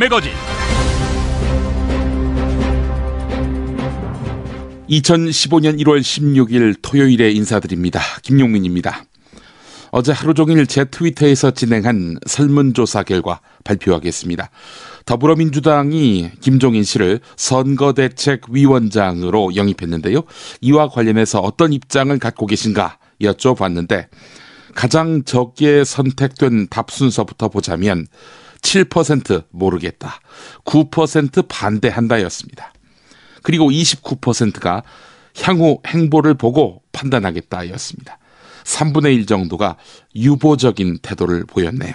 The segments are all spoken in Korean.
매거진. 2015년 1월 16일 토요일에 인사드립니다. 김용민입니다. 어제 하루 종일 제 트위터에서 진행한 설문조사 결과 발표하겠습니다. 더불어민주당이 김종인 씨를 선거대책위원장으로 영입했는데요. 이와 관련해서 어떤 입장을 갖고 계신가 여쭤봤는데 가장 적게 선택된 답 순서부터 보자면 7% 모르겠다, 9% 반대한다였습니다. 그리고 29%가 향후 행보를 보고 판단하겠다였습니다. 3분의 1 정도가 유보적인 태도를 보였네요.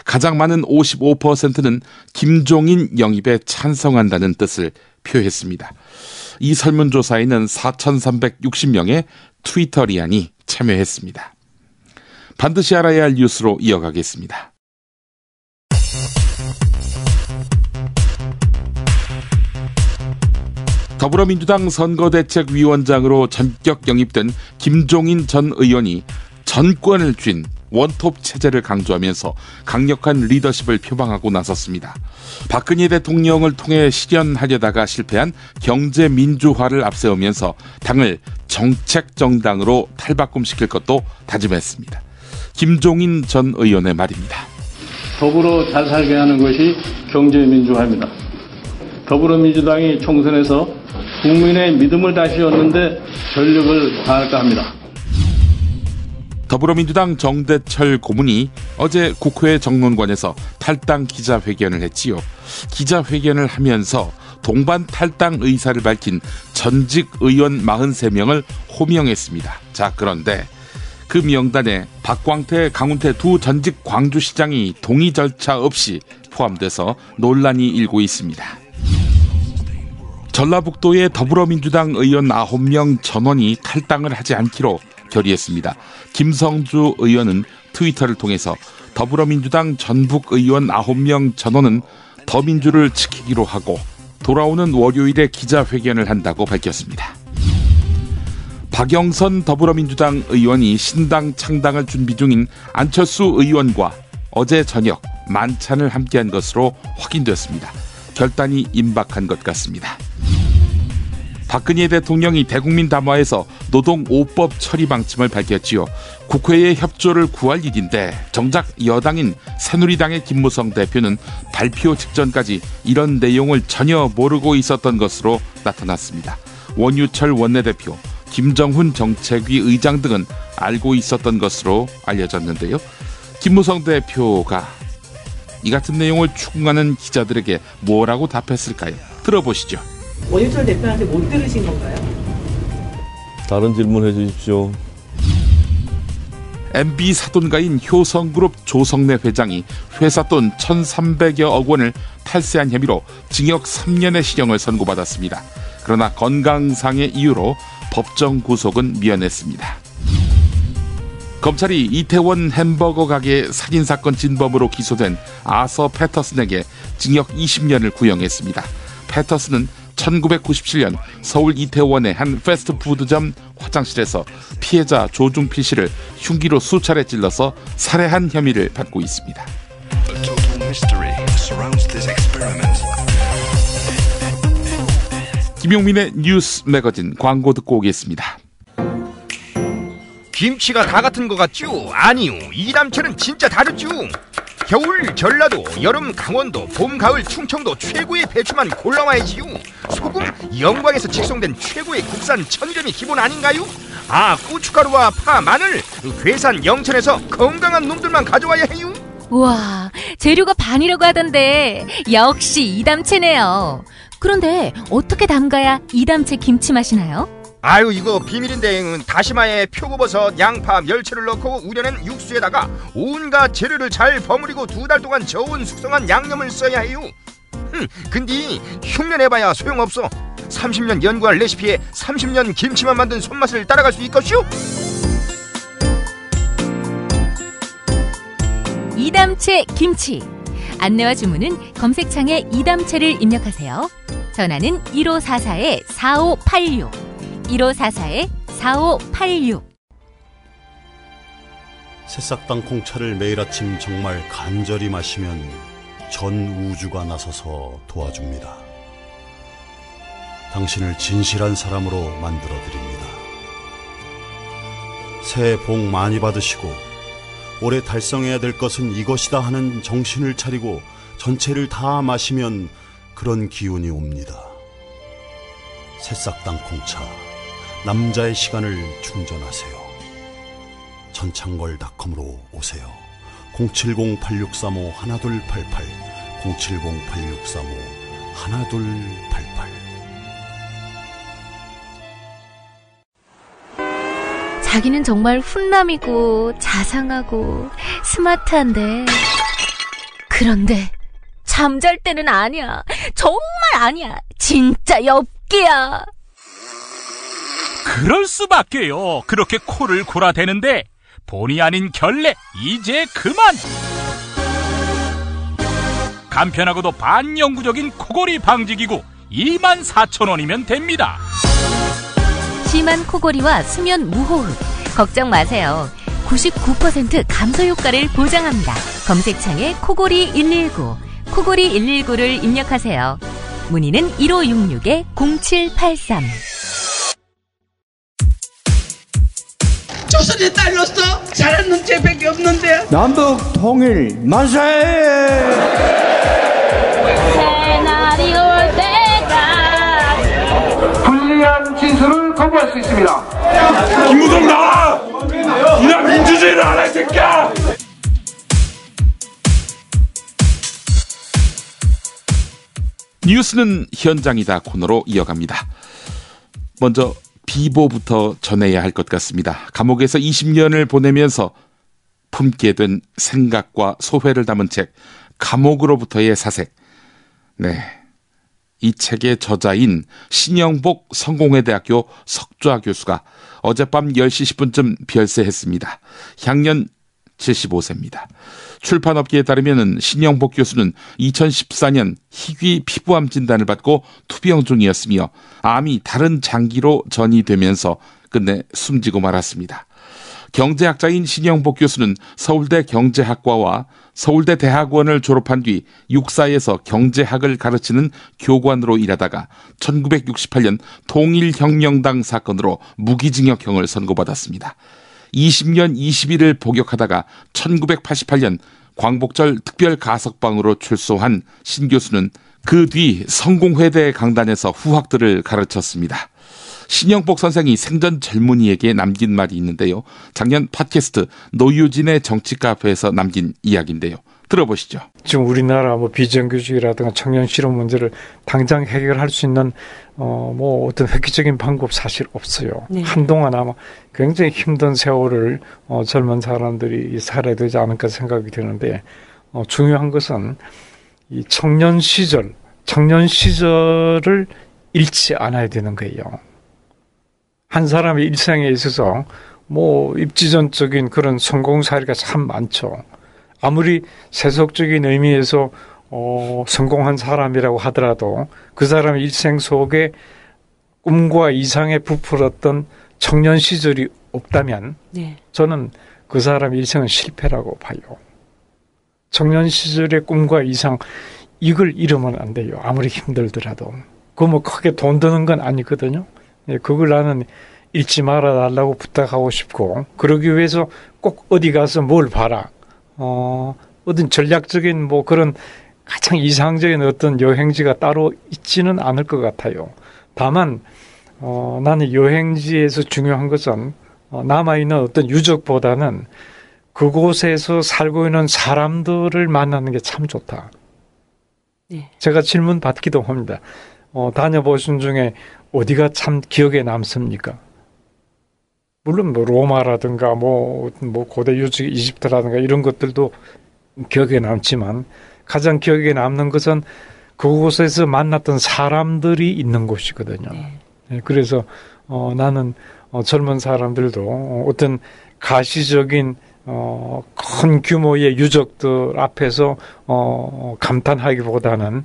가장 많은 55%는 김종인 영입에 찬성한다는 뜻을 표했습니다. 이 설문조사에는 4,360명의 트위터리안이 참여했습니다. 반드시 알아야 할 뉴스로 이어가겠습니다. 더불어민주당 선거대책위원장으로 전격 영입된 김종인 전 의원이 전권을 쥔 원톱 체제를 강조하면서 강력한 리더십을 표방하고 나섰습니다. 박근혜 대통령을 통해 실현하려다가 실패한 경제민주화를 앞세우면서 당을 정책정당으로 탈바꿈시킬 것도 다짐했습니다. 김종인 전 의원의 말입니다. 더불어 잘 살게 하는 것이 경제민주화입니다. 더불어민주당이 총선에서 국민의 믿음을 다시 얻는데 전력을 다할까 합니다. 더불어민주당 정대철 고문이 어제 국회 정론관에서 탈당 기자회견을 했지요. 기자회견을 하면서 동반 탈당 의사를 밝힌 전직 의원 43명을 호명했습니다. 자, 그런데 그 명단에 박광태, 강훈태 두 전직 광주시장이 동의 절차 없이 포함돼서 논란이 일고 있습니다. 전라북도의 더불어민주당 의원 9명 전원이 탈당을 하지 않기로 결의했습니다. 김성주 의원은 트위터를 통해서 더불어민주당 전북 의원 9명 전원은 더민주를 지키기로 하고 돌아오는 월요일에 기자회견을 한다고 밝혔습니다. 박영선 더불어민주당 의원이 신당 창당을 준비 중인 안철수 의원과 어제 저녁 만찬을 함께한 것으로 확인됐습니다. 결단이 임박한 것 같습니다. 박근혜 대통령이 대국민 담화에서 노동 5법 처리 방침을 밝혔지요. 국회의 협조를 구할 일인데 정작 여당인 새누리당의 김무성 대표는 발표 직전까지 이런 내용을 전혀 모르고 있었던 것으로 나타났습니다. 원유철 원내대표, 김정훈 정책위 의장 등은 알고 있었던 것으로 알려졌는데요. 김무성 대표가 이 같은 내용을 추궁하는 기자들에게 뭐라고 답했을까요? 들어보시죠. 원유철 대표한테 못 들으신 건가요? 다른 질문 해주십시오. MB 사돈가인 효성그룹 조성래 회장이 회사 돈 1,300여억 원을 탈세한 혐의로 징역 3년의 실형을 선고받았습니다. 그러나 건강상의 이유로 법정 구속은 미연했습니다. 검찰이 이태원 햄버거 가게 살인사건 진범으로 기소된 아서 패터슨에게 징역 20년을 구형했습니다. 패터슨은 1997년 서울 이태원의 한 패스트푸드점 화장실에서 피해자 조중필 씨를 흉기로 수차례 찔러서 살해한 혐의를 받고 있습니다. 김용민의 뉴스 매거진 광고 듣고 오겠습니다. 김치가 다 같은 것 같죠? 아니요, 이담채는 진짜 다르죠. 겨울 전라도, 여름 강원도, 봄 가을 충청도 최고의 배추만 골라와야지요. 소금 영광에서 직송된 최고의 국산 천점이 기본 아닌가요? 아, 고춧가루와 파, 마늘 괴산 영천에서 건강한 놈들만 가져와야 해요. 우와, 재료가 반이라고 하던데 역시 이담채네요. 그런데 어떻게 담가야 이담채 김치 맛이 나요? 아유, 이거 비밀인데 다시마에 표고버섯, 양파, 멸치를 넣고 우려낸 육수에다가 온갖 재료를 잘 버무리고 2달 동안 저온 숙성한 양념을 써야 해요. 근데 흉내내봐야 소용없어. 30년 연구한 레시피에 30년 김치만 만든 손맛을 따라갈 수 있겠슈? 이담채 김치. 안내와 주문은 검색창에 이담채를 입력하세요. 전화는 1544-4586 1544-4586. 새싹당 콩차를 매일 아침 정말 간절히 마시면 전 우주가 나서서 도와줍니다. 당신을 진실한 사람으로 만들어드립니다. 새해 복 많이 받으시고 올해 달성해야 될 것은 이것이다 하는 정신을 차리고 전체를 다 마시면 그런 기운이 옵니다. 새싹 땅콩차, 남자의 시간을 충전하세요. 전창걸닷컴으로 오세요. 070-8635-1288 070-8635-1288. 자기는 정말 훈남이고 자상하고 스마트한데, 그런데 잠잘 때는 아니야. 정말 아니야. 진짜 엽기야. 그럴 수밖에요. 그렇게 코를 골아대는데 본의 아닌 결례 이제 그만. 간편하고도 반영구적인 코골이 방지기구 24,000원이면 됩니다. 심한 코골이와 수면 무호흡 걱정 마세요. 99% 감소 효과를 보장합니다. 검색창에 코골이 119, 코골이 119를 입력하세요. 문의는 1566-0783. 조선에 딸로서 잘하는 죄밖에 없는데. 남북 통일 만세! 새날이 올 때가 불리한 진술을 거부할 수 있습니다. 김무성 나와! 이런 민주주의를 안 할 새끼야! 뉴스는 현장이다 코너로 이어갑니다. 먼저 비보부터 전해야 할 것 같습니다. 감옥에서 20년을 보내면서 품게 된 생각과 소회를 담은 책 감옥으로부터의 사색. 네, 이 책의 저자인 신영복 성공회대학교 석좌 교수가 어젯밤 10시 10분쯤 별세했습니다. 향년 75세입니다. 출판업계에 따르면 신영복 교수는 2014년 희귀 피부암 진단을 받고 투병 중이었으며 암이 다른 장기로 전이되면서 끝내 숨지고 말았습니다. 경제학자인 신영복 교수는 서울대 경제학과와 서울대 대학원을 졸업한 뒤 육사에서 경제학을 가르치는 교관으로 일하다가 1968년 통일혁명당 사건으로 무기징역형을 선고받았습니다. 20년 20일을 복역하다가 1988년 광복절 특별 가석방으로 출소한 신 교수는 그 뒤 성공회대 강단에서 후학들을 가르쳤습니다. 신영복 선생이 생전 젊은이에게 남긴 말이 있는데요. 작년 팟캐스트 노유진의 정치 카페에서 남긴 이야기인데요. 들어보시죠. 지금 우리나라 비정규직이라든가 청년 실업 문제를 당장 해결할 수 있는 어떤 획기적인 방법 사실 없어요. 네. 한동안 아마 굉장히 힘든 세월을 젊은 사람들이 살아야 되지 않을까 생각이 드는데 중요한 것은 이 청년 시절을 잃지 않아야 되는 거예요. 한 사람의 일생에 있어서 입지전적인 그런 성공 사례가 참 많죠. 아무리 세속적인 의미에서 성공한 사람이라고 하더라도 그 사람의 일생 속에 꿈과 이상에 부풀었던 청년 시절이 없다면 네. 저는 그 사람의 일생은 실패라고 봐요. 청년 시절의 꿈과 이상 이걸 잃으면 안 돼요. 아무리 힘들더라도. 그거 크게 돈 드는 건 아니거든요. 그걸 나는 잊지 말아달라고 부탁하고 싶고 그러기 위해서 꼭 어디 가서 뭘 봐라. 어떤 전략적인 그런 가장 이상적인 어떤 여행지가 따로 있지는 않을 것 같아요. 다만 나는 여행지에서 중요한 것은 남아있는 어떤 유적보다는 그곳에서 살고 있는 사람들을 만나는 게 참 좋다. 네. 제가 질문 받기도 합니다. 다녀보신 중에 어디가 참 기억에 남습니까? 물론 로마라든가 고대 유적 이집트라든가 이런 것들도 기억에 남지만 가장 기억에 남는 것은 그곳에서 만났던 사람들이 있는 곳이거든요. 네, 그래서 나는 젊은 사람들도 어떤 가시적인 큰 규모의 유적들 앞에서 감탄하기보다는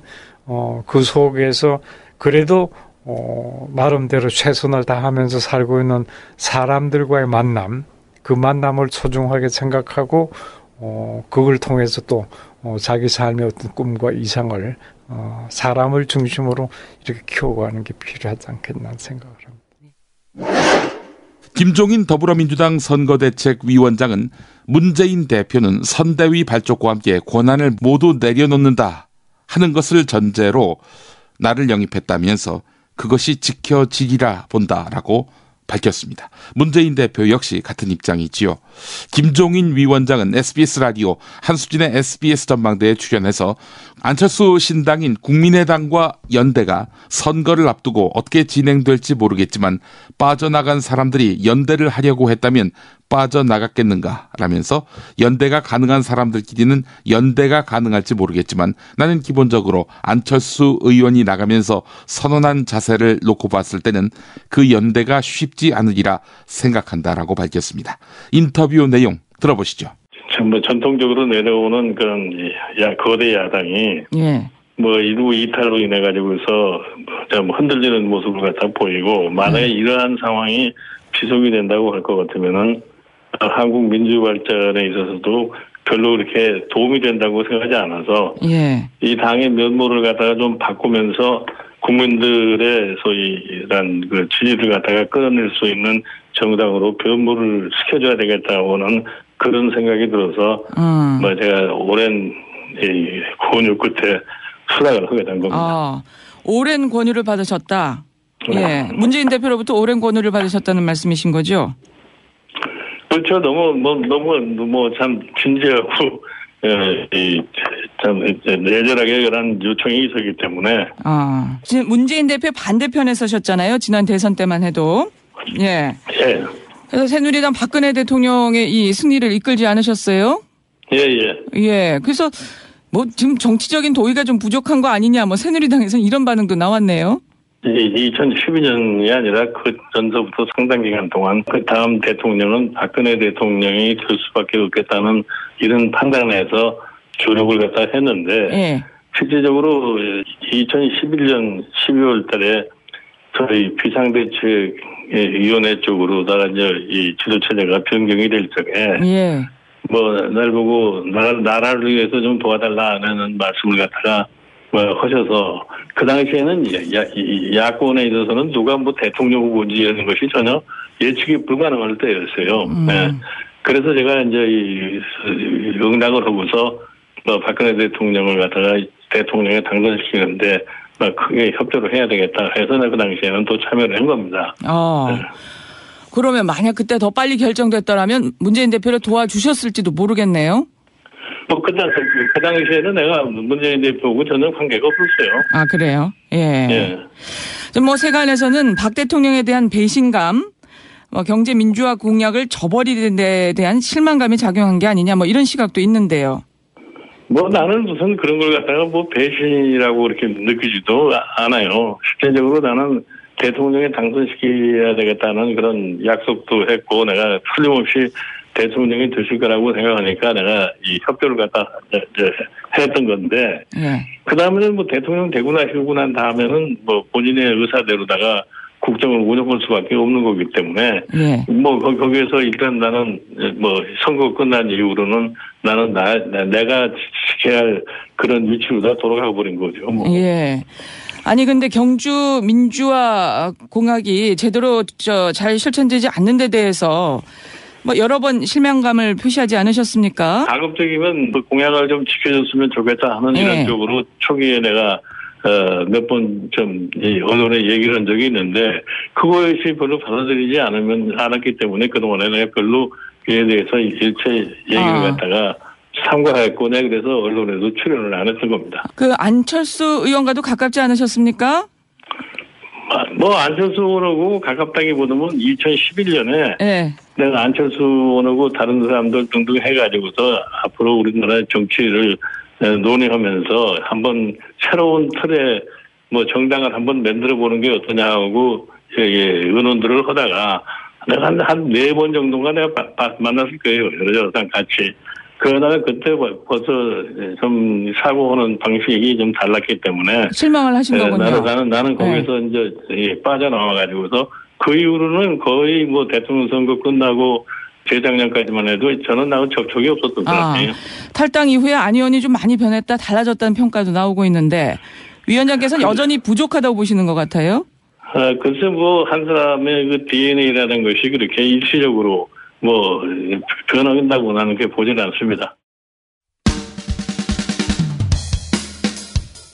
그 속에서 그래도 나름대로 최선을 다하면서 살고 있는 사람들과의 만남, 그 만남을 소중하게 생각하고 그걸 통해서 또 자기 삶의 어떤 꿈과 이상을 사람을 중심으로 이렇게 키워가는 게 필요하지 않겠나 생각을 합니다. 김종인 더불어민주당 선거대책위원장은 문재인 대표는 선대위 발족과 함께 권한을 모두 내려놓는다 하는 것을 전제로 나를 영입했다면서 그것이 지켜지리라 본다라고 밝혔습니다. 문재인 대표 역시 같은 입장이지요. 김종인 위원장은 SBS 라디오 한수진의 SBS 전망대에 출연해서 안철수 신당인 국민의당과 연대가 선거를 앞두고 어떻게 진행될지 모르겠지만 빠져나간 사람들이 연대를 하려고 했다면 빠져나갔겠는가 라면서 연대가 가능한 사람들끼리는 연대가 가능할지 모르겠지만 나는 기본적으로 안철수 의원이 나가면서 선언한 자세를 놓고 봤을 때는 그 연대가 쉽지 않으리라 생각한다라고 밝혔습니다. 인터뷰 내용 들어보시죠. 뭐 전통적으로 내려오는 그런 거대 야당이 뭐 일부 이탈로 인해 가지고서 뭐 흔들리는 모습을 갖다 보이고 만약에 이러한 상황이 지속이 된다고 할 것 같으면은 한국 민주 발전에 있어서도 별로 그렇게 도움이 된다고 생각하지 않아서 이 당의 면모를 갖다가 좀 바꾸면서 국민들의 소위 이런 그 지지를 갖다가 끌어낼 수 있는 정당으로 변모를 시켜줘야 되겠다고는 그런 생각이 들어서 뭐 제가 오랜 이 권유 끝에 수락을 하게 된 겁니다. 오랜 권유를 받으셨다. 예, 문재인 대표로부터 오랜 권유를 받으셨다는 말씀이신 거죠? 그렇죠. 너무 참 진지하고 참 내절하게 그런 요청이 있었기 때문에. 지금 문재인 대표 반대편에 서셨잖아요. 지난 대선 때만 해도. 예. 그래서 새누리당 박근혜 대통령의 이 승리를 이끌지 않으셨어요? 예. 그래서 뭐 지금 정치적인 도의가 좀 부족한 거 아니냐, 뭐 새누리당에서는 이런 반응도 나왔네요. 2012년이 아니라 그 전서부터 상당 기간 동안 그 다음 대통령은 박근혜 대통령이 될 수밖에 없겠다는 이런 판단에서 조력을 갖다 했는데 실질적으로 2011년 12월 달에 저희 비상대책위원회 쪽으로다가 이제 이 지도체제가 변경이 될 적에 뭐 날 보고 나라를 위해서 좀 도와달라는 말씀을 갖다가 하셔서 그 당시에는 야권에 있어서는 누가 뭐 대통령 후보인지 이런 것이 전혀 예측이 불가능할 때였어요. 그래서 제가 이제 응당을 하고서 박근혜 대통령을 갖다가 대통령에 당선시키는데 크게 협조를 해야 되겠다 해서 그 당시에는 또 참여를 한 겁니다. 그러면 만약 그때 더 빨리 결정됐더라면 문재인 대표를 도와주셨을지도 모르겠네요. 그 당시에는 내가 문재인 대표하고 전혀 관계가 없었어요. 그래요? 예. 뭐 세간에서는 박 대통령에 대한 배신감, 경제 민주화 공약을 저버리는 데 대한 실망감이 작용한 게 아니냐, 뭐 이런 시각도 있는데요. 나는 무슨 그런 걸 갖다가 배신이라고 그렇게 느끼지도 않아요. 실제적으로 나는 대통령에 당선시켜야 되겠다는 그런 약속도 했고 내가 틀림없이 대통령이 되실 거라고 생각하니까 내가 이 협조를 갖다 했던 건데 그 다음에는 뭐 대통령 되고 나시고 난 다음에는 뭐 본인의 의사대로다가 국정을 운영할 수밖에 없는 거기 때문에 뭐 거기에서 일단 나는 뭐 선거 끝난 이후로는 나는 내가 지켜야 할 그런 위치로 다 돌아가 버린 거죠. 아니 근데 경주 민주화 공약이 제대로 잘 실천되지 않는 데 대해서 뭐 여러 번 실망감을 표시하지 않으셨습니까? 가급적이면 뭐 공약을 좀 지켜줬으면 좋겠다 하는 이런 쪽으로 초기에 내가 몇 번 좀 언론에 얘기를 한 적이 있는데 그것이 별로 받아들이지 않았기 때문에 그동안에 내가 별로 그에 대해서 일체 얘기를 갖다가 삼가했고 내가 그래서 언론에도 출연을 안 했던 겁니다. 그 안철수 의원과도 가깝지 않으셨습니까? 안철수 의원하고 가깝다기보다는 2011년에 내가 안철수 의원하고 다른 사람들 등등 해가지고서 앞으로 우리나라 정치를 논의하면서 한번 새로운 틀의 뭐 정당을 한번 만들어 보는 게 어떠냐 하고 의논들을 하다가 내가 한 4번 정도가 내가 만났을 거예요. 여러 사람 같이. 그러다가 그때 벌써 좀 사고하는 방식이 좀 달랐기 때문에 실망을 하신 거군요. 나는 거기서 이제 빠져나와 가지고서 그 이후로는 거의 뭐 대통령 선거 끝나고 재작년까지만 해도 저는 나하고 접촉이 없었던 사람이에요. 탈당 이후에 안 의원이 좀 많이 변했다, 달라졌다는 평가도 나오고 있는데 위원장께서는 여전히 부족하다고 보시는 것 같아요? 글쎄 한 사람의 그 DNA라는 것이 그렇게 일시적으로 변한다고 나는 그렇게 보지는 않습니다.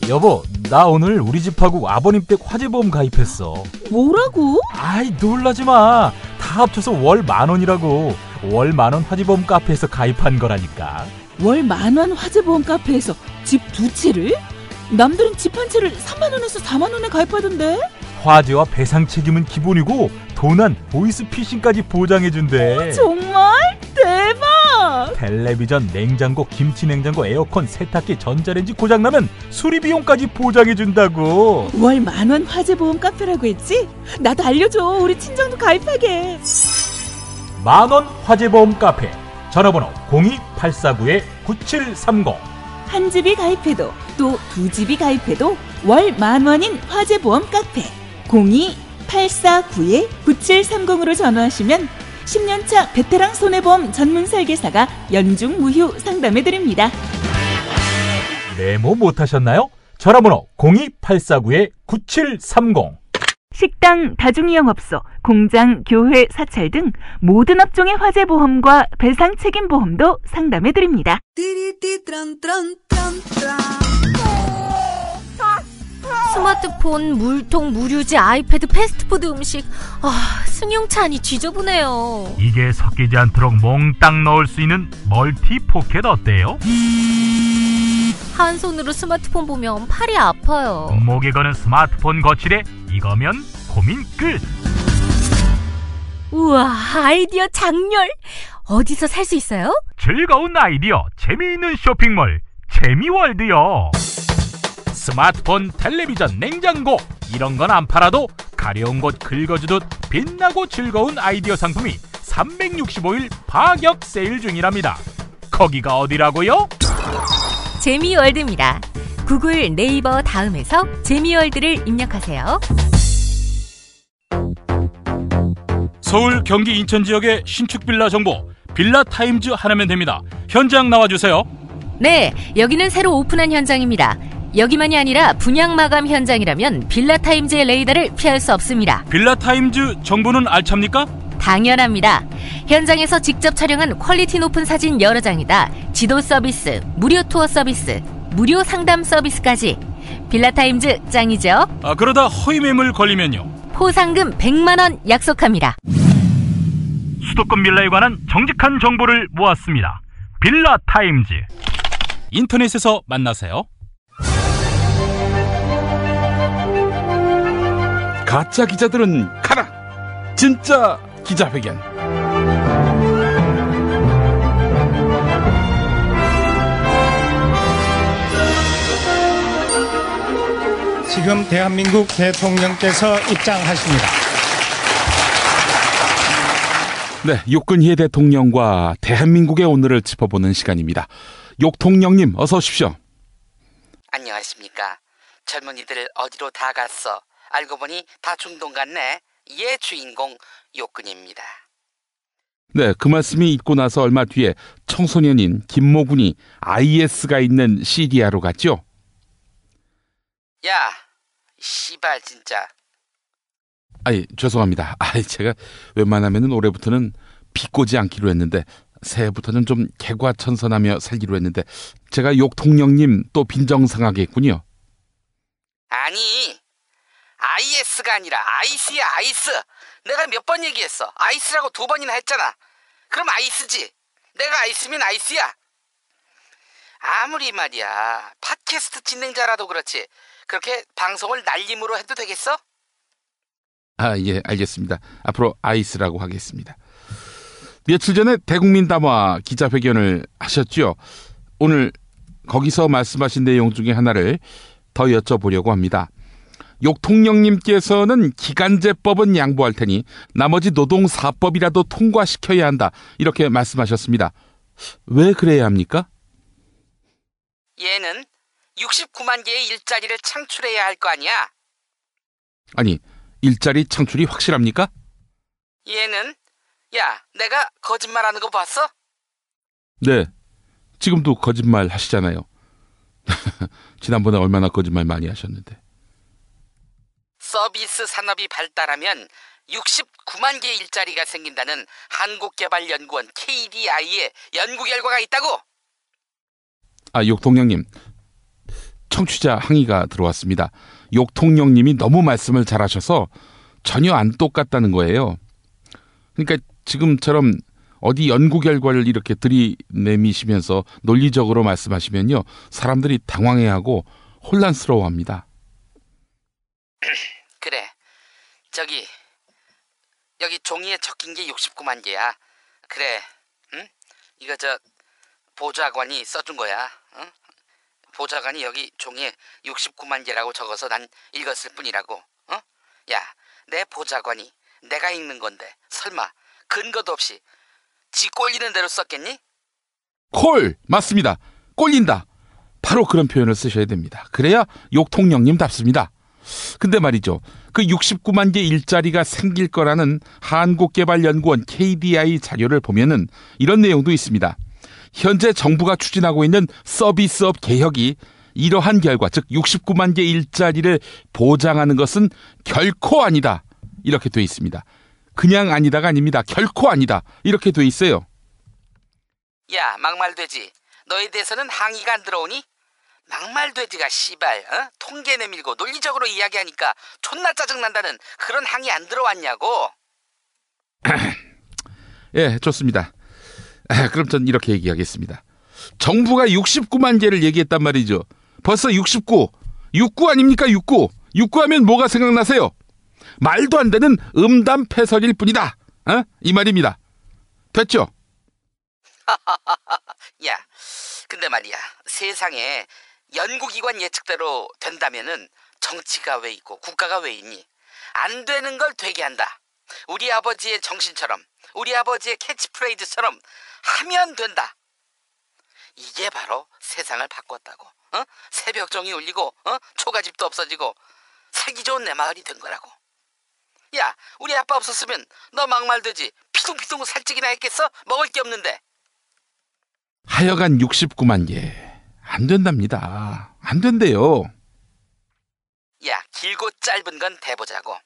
여보, 나 오늘 우리 집하고 아버님 댁 화재보험 가입했어. 뭐라고? 아이, 놀라지 마. 다 합쳐서 월 10,000원이라고. 월 10,000원 화재보험 카페에서 가입한 거라니까. 월 10,000원 화재보험 카페에서 집 2채를? 남들은 집 한 채를 30,000원에서 40,000원에 가입하던데? 화재와 배상 책임은 기본이고 도난, 보이스피싱까지 보장해준대. 정말? 대박! 텔레비전, 냉장고, 김치냉장고, 에어컨, 세탁기, 전자레인지 고장나면 수리비용까지 보장해준다고. 월 10,000원 화재보험 카페라고 했지? 나도 알려줘. 우리 친정도 가입하게. 10,000원 화재보험 카페. 전화번호 02849-9730. 한 집이 가입해도 또 두 집이 가입해도 월 10,000원인 화재보험 카페 02849-9730으로 전화하시면 10년차 베테랑 손해보험 전문 설계사가 연중 무휴 상담해드립니다. 메모 못하셨나요? 전화번호 02849-9730. 식당, 다중이용업소, 공장, 교회, 사찰 등 모든 업종의 화재보험과 배상 책임보험도 상담해드립니다. 스마트폰, 물통, 무료지, 아이패드, 패스트푸드 음식. 승용차 안이 지저분해요. 이게 섞이지 않도록 몽땅 넣을 수 있는 멀티 포켓 어때요? 한 손으로 스마트폰 보면 팔이 아파요. 목에 거는 스마트폰 거치대, 이거면 고민 끝. 우와, 아이디어 장렬. 어디서 살 수 있어요? 즐거운 아이디어, 재미있는 쇼핑몰 재미월드요. 스마트폰, 텔레비전, 냉장고 이런 건 안 팔아도 가려운 곳 긁어주듯 빛나고 즐거운 아이디어 상품이 365일 파격 세일 중이랍니다. 거기가 어디라고요? 재미월드입니다. 구글, 네이버 다음에서 재미월드를 입력하세요. 서울, 경기, 인천 지역의 신축 빌라 정보, 빌라타임즈 하나면 됩니다. 현장 나와주세요. 네, 여기는 새로 오픈한 현장입니다. 여기만이 아니라 분양 마감 현장이라면 빌라타임즈의 레이더를 피할 수 없습니다. 빌라타임즈 정보는 알찹니까? 당연합니다. 현장에서 직접 촬영한 퀄리티 높은 사진 여러 장이다. 지도 서비스, 무료 투어 서비스, 무료 상담 서비스까지. 빌라타임즈 짱이죠? 그러다 허위 매물 걸리면요? 포상금 100만 원 약속합니다. 수도권 빌라에 관한 정직한 정보를 모았습니다. 빌라타임즈. 인터넷에서 만나세요. 가짜 기자들은 가라! 진짜 기자회견. 지금 대한민국 대통령께서 입장하십니다. 네, 육근희 대통령과 대한민국의 오늘을 짚어보는 시간입니다. 욕통령님 어서 오십시오. 안녕하십니까. 젊은이들 어디로 다 갔어. 알고 보니 다 중동 갔네. 예, 주인공 욕근입니다. 네, 그 말씀이 있고 나서 얼마 뒤에 청소년인 김모군이 IS가 있는 시리아로 갔죠. 야, 씨발 진짜. 아이, 죄송합니다. 제가 웬만하면은 올해부터는 비꼬지 않기로 했는데 새해부터는 좀 개과천선하며 살기로 했는데 제가 욕통령님 또 빈정상하게 했군요. 아니, IS가 아니라 아이스야, 아이스. 내가 몇 번 얘기했어. 아이스라고 2번이나 했잖아. 그럼 아이스지. 내가 아이스면 아이스야. 아무리 말이야, 팟캐스트 진행자라도 그렇지 그렇게 방송을 날림으로 해도 되겠어? 예, 알겠습니다. 앞으로 아이스라고 하겠습니다. 며칠 전에 대국민 담화 기자회견을 하셨죠. 오늘 거기서 말씀하신 내용 중에 하나를 더 여쭤보려고 합니다. 욕통령님께서는 기간제법은 양보할 테니 나머지 노동사법이라도 통과시켜야 한다, 이렇게 말씀하셨습니다. 왜 그래야 합니까? 얘는 69만 개의 일자리를 창출해야 할 거 아니야? 아니, 일자리 창출이 확실합니까? 얘는 야, 내가 거짓말하는 거 봤어? 네, 지금도 거짓말 하시잖아요. 지난번에 얼마나 거짓말 많이 하셨는데. 서비스 산업이 발달하면 69만 개의 일자리가 생긴다는 한국개발연구원 KDI의 연구 결과가 있다고. 욕통령님, 청취자 항의가 들어왔습니다. 욕통령님이 너무 말씀을 잘하셔서 전혀 안 똑같다는 거예요. 그러니까 지금처럼 어디 연구 결과를 이렇게 들이내미시면서 논리적으로 말씀하시면요, 사람들이 당황해하고 혼란스러워합니다. 그래, 여기 종이에 적힌 게 69만 개야. 그래, 응? 이거 보좌관이 써준 거야. 응? 보좌관이 여기 종이에 69만 개라고 적어서 난 읽었을 뿐이라고. 어? 야, 내 보좌관이 내가 읽는 건데 설마 근거도 없이 지 꼴리는 대로 썼겠니? 콜! 맞습니다. 꼴린다. 바로 그런 표현을 쓰셔야 됩니다. 그래야 욕통령님답습니다. 근데 말이죠, 그 69만 개 일자리가 생길 거라는 한국개발연구원 KDI 자료를 보면은 이런 내용도 있습니다. 현재 정부가 추진하고 있는 서비스업 개혁이 이러한 결과, 즉 69만 개 일자리를 보장하는 것은 결코 아니다, 이렇게 돼 있습니다. 그냥 아니다가 아닙니다. 결코 아니다, 이렇게 돼 있어요. 야, 막말돼지, 너에 대해서는 항의가 안 들어오니? 막말돼지가 씨발 통계 내밀고 논리적으로 이야기하니까 존나 짜증난다는 그런 항의 안 들어왔냐고. 예, 좋습니다. 그럼 전 이렇게 얘기하겠습니다. 정부가 69만 개를 얘기했단 말이죠. 벌써 69 아닙니까? 69 하면 뭐가 생각나세요? 말도 안 되는 음담패설일 뿐이다, 이 말입니다. 됐죠? 야, 근데 말이야, 세상에 연구기관 예측대로 된다면은 정치가 왜 있고 국가가 왜 있니? 안 되는 걸 되게 한다. 우리 아버지의 정신처럼, 우리 아버지의 캐치프레이즈처럼 하면 된다. 이게 바로 세상을 바꿨다고. 새벽종이 울리고 초가집도 없어지고 살기 좋은 내 마을이 된 거라고. 야, 우리 아빠 없었으면 너 막말되지 피둥피둥 살찌기나 했겠어? 먹을 게 없는데. 하여간 69만 개 안 된답니다. 안 된대요. 야, 길고 짧은 건 대보자고.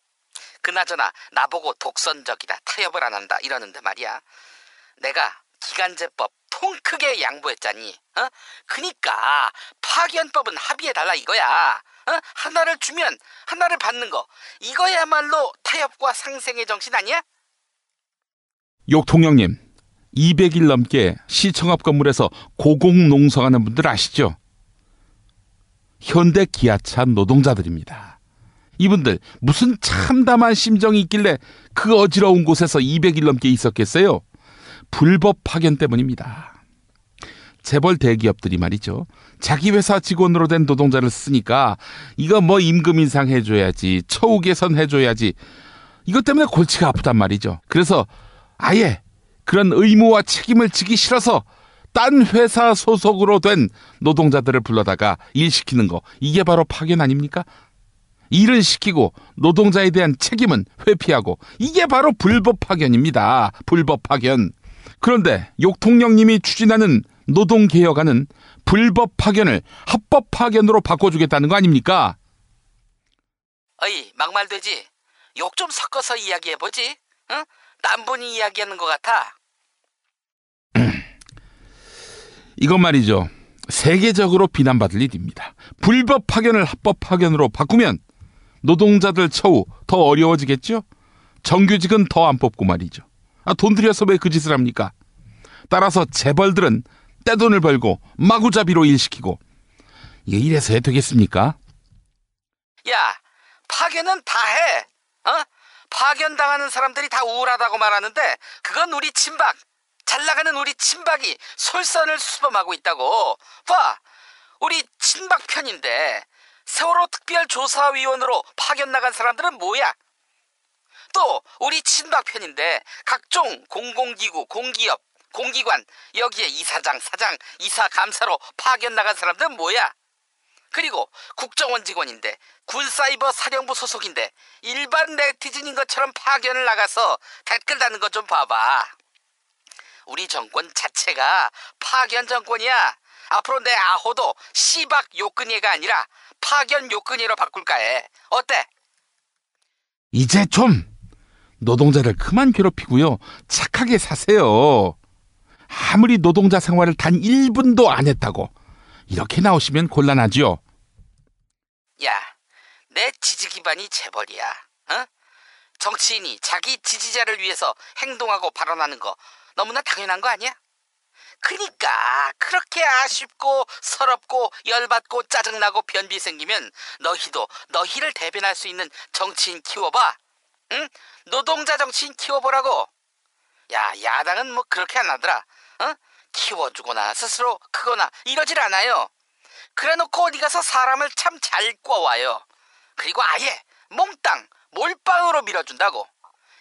그나저나 나보고 독선적이다, 타협을 안 한다 이러는데 말이야, 내가 기간제법 통 크게 양보했잖니. 그니까 파견법은 합의해달라 이거야. 하나를 주면 하나를 받는 거, 이거야말로 타협과 상생의 정신 아니야? 욕통령님, 200일 넘게 시청 앞 건물에서 고공농성하는 분들 아시죠? 현대 기아차 노동자들입니다. 이분들 무슨 참담한 심정이 있길래 그 어지러운 곳에서 200일 넘게 있었겠어요? 불법 파견 때문입니다. 재벌 대기업들이 말이죠, 자기 회사 직원으로 된 노동자를 쓰니까 이거 뭐 임금 인상 해줘야지, 처우 개선 해줘야지, 이것 때문에 골치가 아프단 말이죠. 그래서 아예 그런 의무와 책임을 지기 싫어서 딴 회사 소속으로 된 노동자들을 불러다가 일 시키는 거, 이게 바로 파견 아닙니까? 일은 시키고 노동자에 대한 책임은 회피하고, 이게 바로 불법 파견입니다. 불법 파견. 그런데 욕통령님이 추진하는 노동개혁안은 불법 파견을 합법 파견으로 바꿔주겠다는 거 아닙니까? 어이, 막말되지, 욕 좀 섞어서 이야기해보지. 딴 분이 이야기하는 것 같아. 이건 말이죠, 세계적으로 비난받을 일입니다. 불법 파견을 합법 파견으로 바꾸면 노동자들 처우 더 어려워지겠죠? 정규직은 더 안 뽑고 말이죠. 돈 들여서 왜 그 짓을 합니까? 따라서 재벌들은 떼돈을 벌고 마구잡이로 일시키고, 이게 이래서야 되겠습니까? 야, 파견은 다 해. 파견당하는 사람들이 다 우울하다고 말하는데 그건 우리 친박, 잘나가는 우리 친박이 솔선을 수범하고 있다고. 봐, 우리 친박 편인데 세월호 특별조사위원으로 파견 나간 사람들은 뭐야? 또 우리 친박 편인데 각종 공공기구, 공기업, 공기관, 여기에 이사장, 사장, 이사, 감사로 파견 나간 사람들은 뭐야? 그리고 국정원 직원인데 군사이버 사령부 소속인데 일반 네티즌인 것처럼 파견을 나가서 댓글 다는 것 좀 봐봐. 우리 정권 자체가 파견 정권이야. 앞으로 내 아호도 씨박 요근예가 아니라 파견 요근예로 바꿀까 해. 어때? 이제 좀 노동자를 그만 괴롭히고요. 착하게 사세요. 아무리 노동자 생활을 단 1분도 안 했다고 이렇게 나오시면 곤란하죠. 야, 내 지지 기반이 재벌이야. 어? 정치인이 자기 지지자를 위해서 행동하고 발언하는 거 너무나 당연한 거 아니야? 그러니까 그렇게 아쉽고 서럽고 열받고 짜증나고 변비 생기면 너희를 대변할 수 있는 정치인 키워봐. 응? 노동자 정치인 키워보라고. 야, 야당은 뭐 그렇게 안 하더라. 어? 키워주거나 스스로 크거나 이러질 않아요. 그래놓고 어디 가서 사람을 참 잘 꿔와요. 그리고 아예 몽땅 몰빵으로 밀어준다고.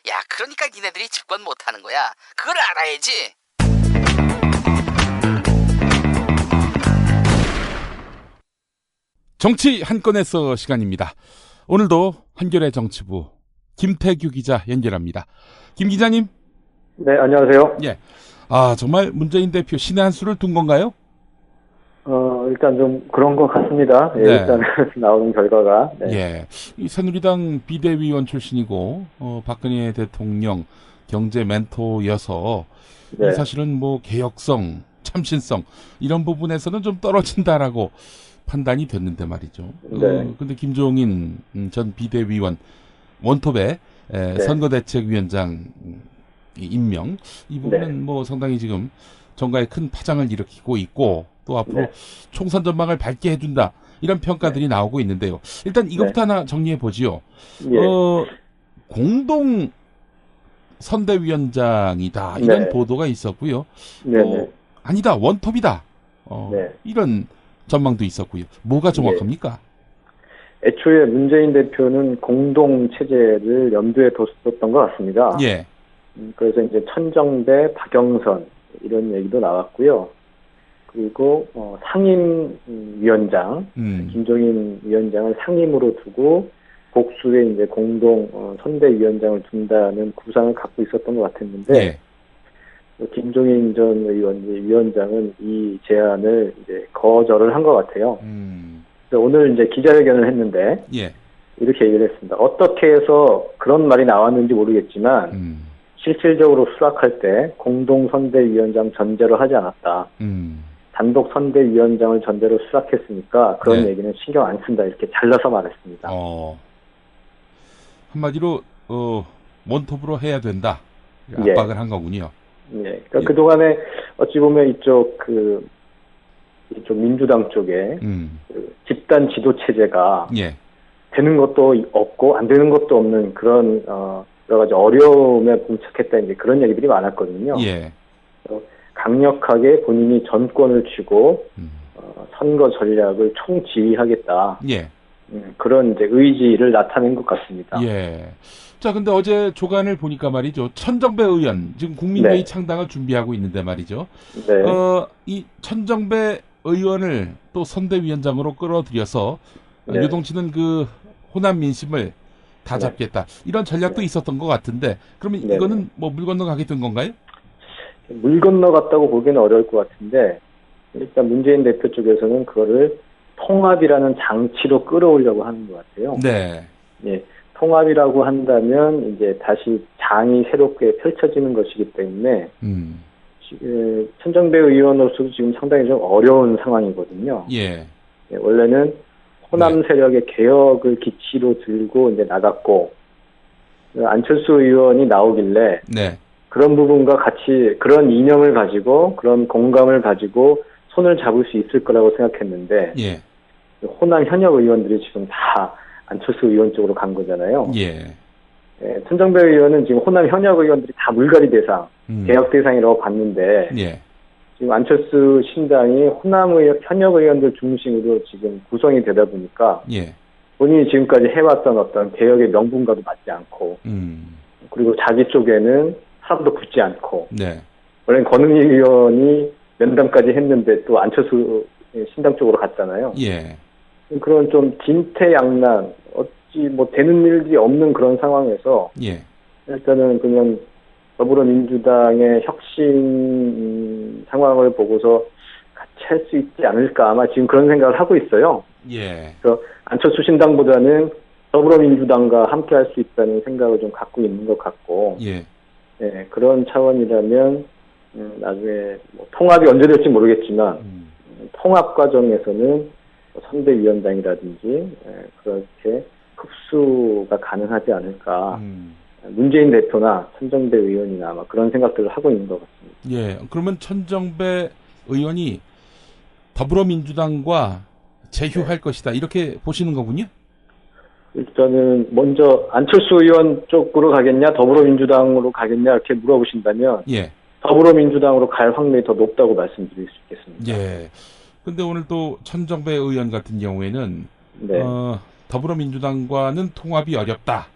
야, 그러니까 니네들이 집권 못하는 거야. 그걸 알아야지. 정치 한 건에서 시간입니다. 오늘도 한겨레 정치부 김태규 기자 연결합니다. 김 기자님. 네, 안녕하세요. 예. 아, 정말 문재인 대표 신의 한 수를 둔 건가요? 일단 좀 그런 것 같습니다. 예, 네. 일단 나오는 결과가. 네. 예. 이 새누리당 비대위원 출신이고, 박근혜 대통령 경제 멘토여서, 네. 사실은 뭐 개혁성, 참신성, 이런 부분에서는 좀 떨어진다라고 판단이 됐는데 말이죠. 네. 근데 김종인 전 비대위원, 원톱의 네. 선거대책위원장 임명, 이 부분은 네. 뭐 상당히 지금 정가에 큰 파장을 일으키고 있고, 또 앞으로 네. 총선 전망을 밝게 해준다, 이런 평가들이 나오고 있는데요. 일단 이것부터 하나 정리해 보지요. 예. 공동 선대위원장이다, 이런 네. 보도가 있었고요. 네네. 아니다, 원톱이다, 네. 이런 전망도 있었고요. 뭐가 정확합니까? 애초에 문재인 대표는 공동 체제를 염두에 뒀었던 것 같습니다. 예. 그래서 이제 천정배, 박영선 이런 얘기도 나왔고요. 그리고 상임위원장, 김종인 위원장을 상임으로 두고 복수의 이제 공동 선대위원장을 둔다는 구상을 갖고 있었던 것 같았는데, 예. 김종인 전 위원장은 이 제안을 이제 거절을 한 것 같아요. 그래서 오늘 이제 기자회견을 했는데, 예. 이렇게 얘기를 했습니다. 어떻게 해서 그런 말이 나왔는지 모르겠지만, 실질적으로 수락할 때 공동선대위원장 전제로 하지 않았다. 단독 선대위원장을 전제로 수락했으니까 그런 네. 얘기는 신경 안 쓴다. 이렇게 잘라서 말했습니다. 한마디로 원톱으로 해야 된다, 예. 압박을 한 거군요. 네. 그러니까 그동안에 어찌 보면 이쪽 민주당 쪽에 그 집단 지도 체제가 예. 되는 것도 없고 안 되는 것도 없는 그런 여러 가지 어려움에 봉착했다, 이제 그런 얘기들이 많았거든요. 예. 강력하게 본인이 전권을 쥐고 선거 전략을 총지휘하겠다. 예. 그런 이제 의지를 나타낸 것 같습니다. 예. 자, 근데 어제 조간을 보니까 말이죠. 천정배 의원, 지금 국민회의 네. 창당을 준비하고 있는데 말이죠. 네. 이 천정배 의원을 또 선대위원장으로 끌어들여서 네. 유동치는 그 호남 민심을 다 네. 잡겠다, 이런 전략도 있었던 것 같은데, 그러면 네. 이거는 뭐 물 건너가게 된 건가요? 물 건너갔다고 보기는 어려울 것 같은데, 일단 문재인 대표 쪽에서는 그거를 통합이라는 장치로 끌어오려고 하는 것 같아요. 네. 예, 통합이라고 한다면 이제 다시 장이 새롭게 펼쳐지는 것이기 때문에 천정배 의원으로서도 지금 상당히 좀 어려운 상황이거든요. 예. 예, 원래는 호남 세력의 개혁을 기치로 들고 이제 나갔고, 안철수 의원이 나오길래 네. 그런 부분과 같이 그런 이념을 가지고 그런 공감을 가지고 손을 잡을 수 있을 거라고 생각했는데, 예. 호남 현역 의원들이 지금 다 안철수 의원 쪽으로 간 거잖아요. 예. 예, 천정배 의원은 지금 호남 현역 의원들이 다 물갈이 대상, 개혁 대상이라고 봤는데, 예. 지금 안철수 신당이 호남 현역 의원들 중심으로 지금 구성이 되다 보니까, 예. 본인이 지금까지 해왔던 어떤 개혁의 명분과도 맞지 않고, 그리고 자기 쪽에는 사람도 붙지 않고, 네. 원래는 권은희 의원이 면담까지 했는데 또 안철수 신당 쪽으로 갔잖아요. 예. 그런 좀 진퇴양난, 어찌 뭐 되는 일이 없는 그런 상황에서 예. 일단은 그냥 더불어민주당의 혁신 상황을 보고서 같이 할 수 있지 않을까 아마 지금 그런 생각을 하고 있어요. 예. 그래서 안철수 신당보다는 더불어민주당과 함께 할 수 있다는 생각을 좀 갖고 있는 것 같고, 예. 예, 그런 차원이라면 나중에 뭐 통합이 언제 될지 모르겠지만 통합 과정에서는 선대위원장이라든지 그렇게 흡수가 가능하지 않을까. 문재인 대표나 천정배 의원이나 아마 그런 생각들을 하고 있는 것 같습니다. 예, 그러면 천정배 의원이 더불어민주당과 제휴할 것이다 이렇게 보시는 거군요? 일단은 먼저 안철수 의원 쪽으로 가겠냐 더불어민주당으로 가겠냐 이렇게 물어보신다면 예. 더불어민주당으로 갈 확률이 더 높다고 말씀드릴 수 있겠습니다. 예. 근데 오늘 또 천정배 의원 같은 경우에는 네. 더불어민주당과는 통합이 어렵다.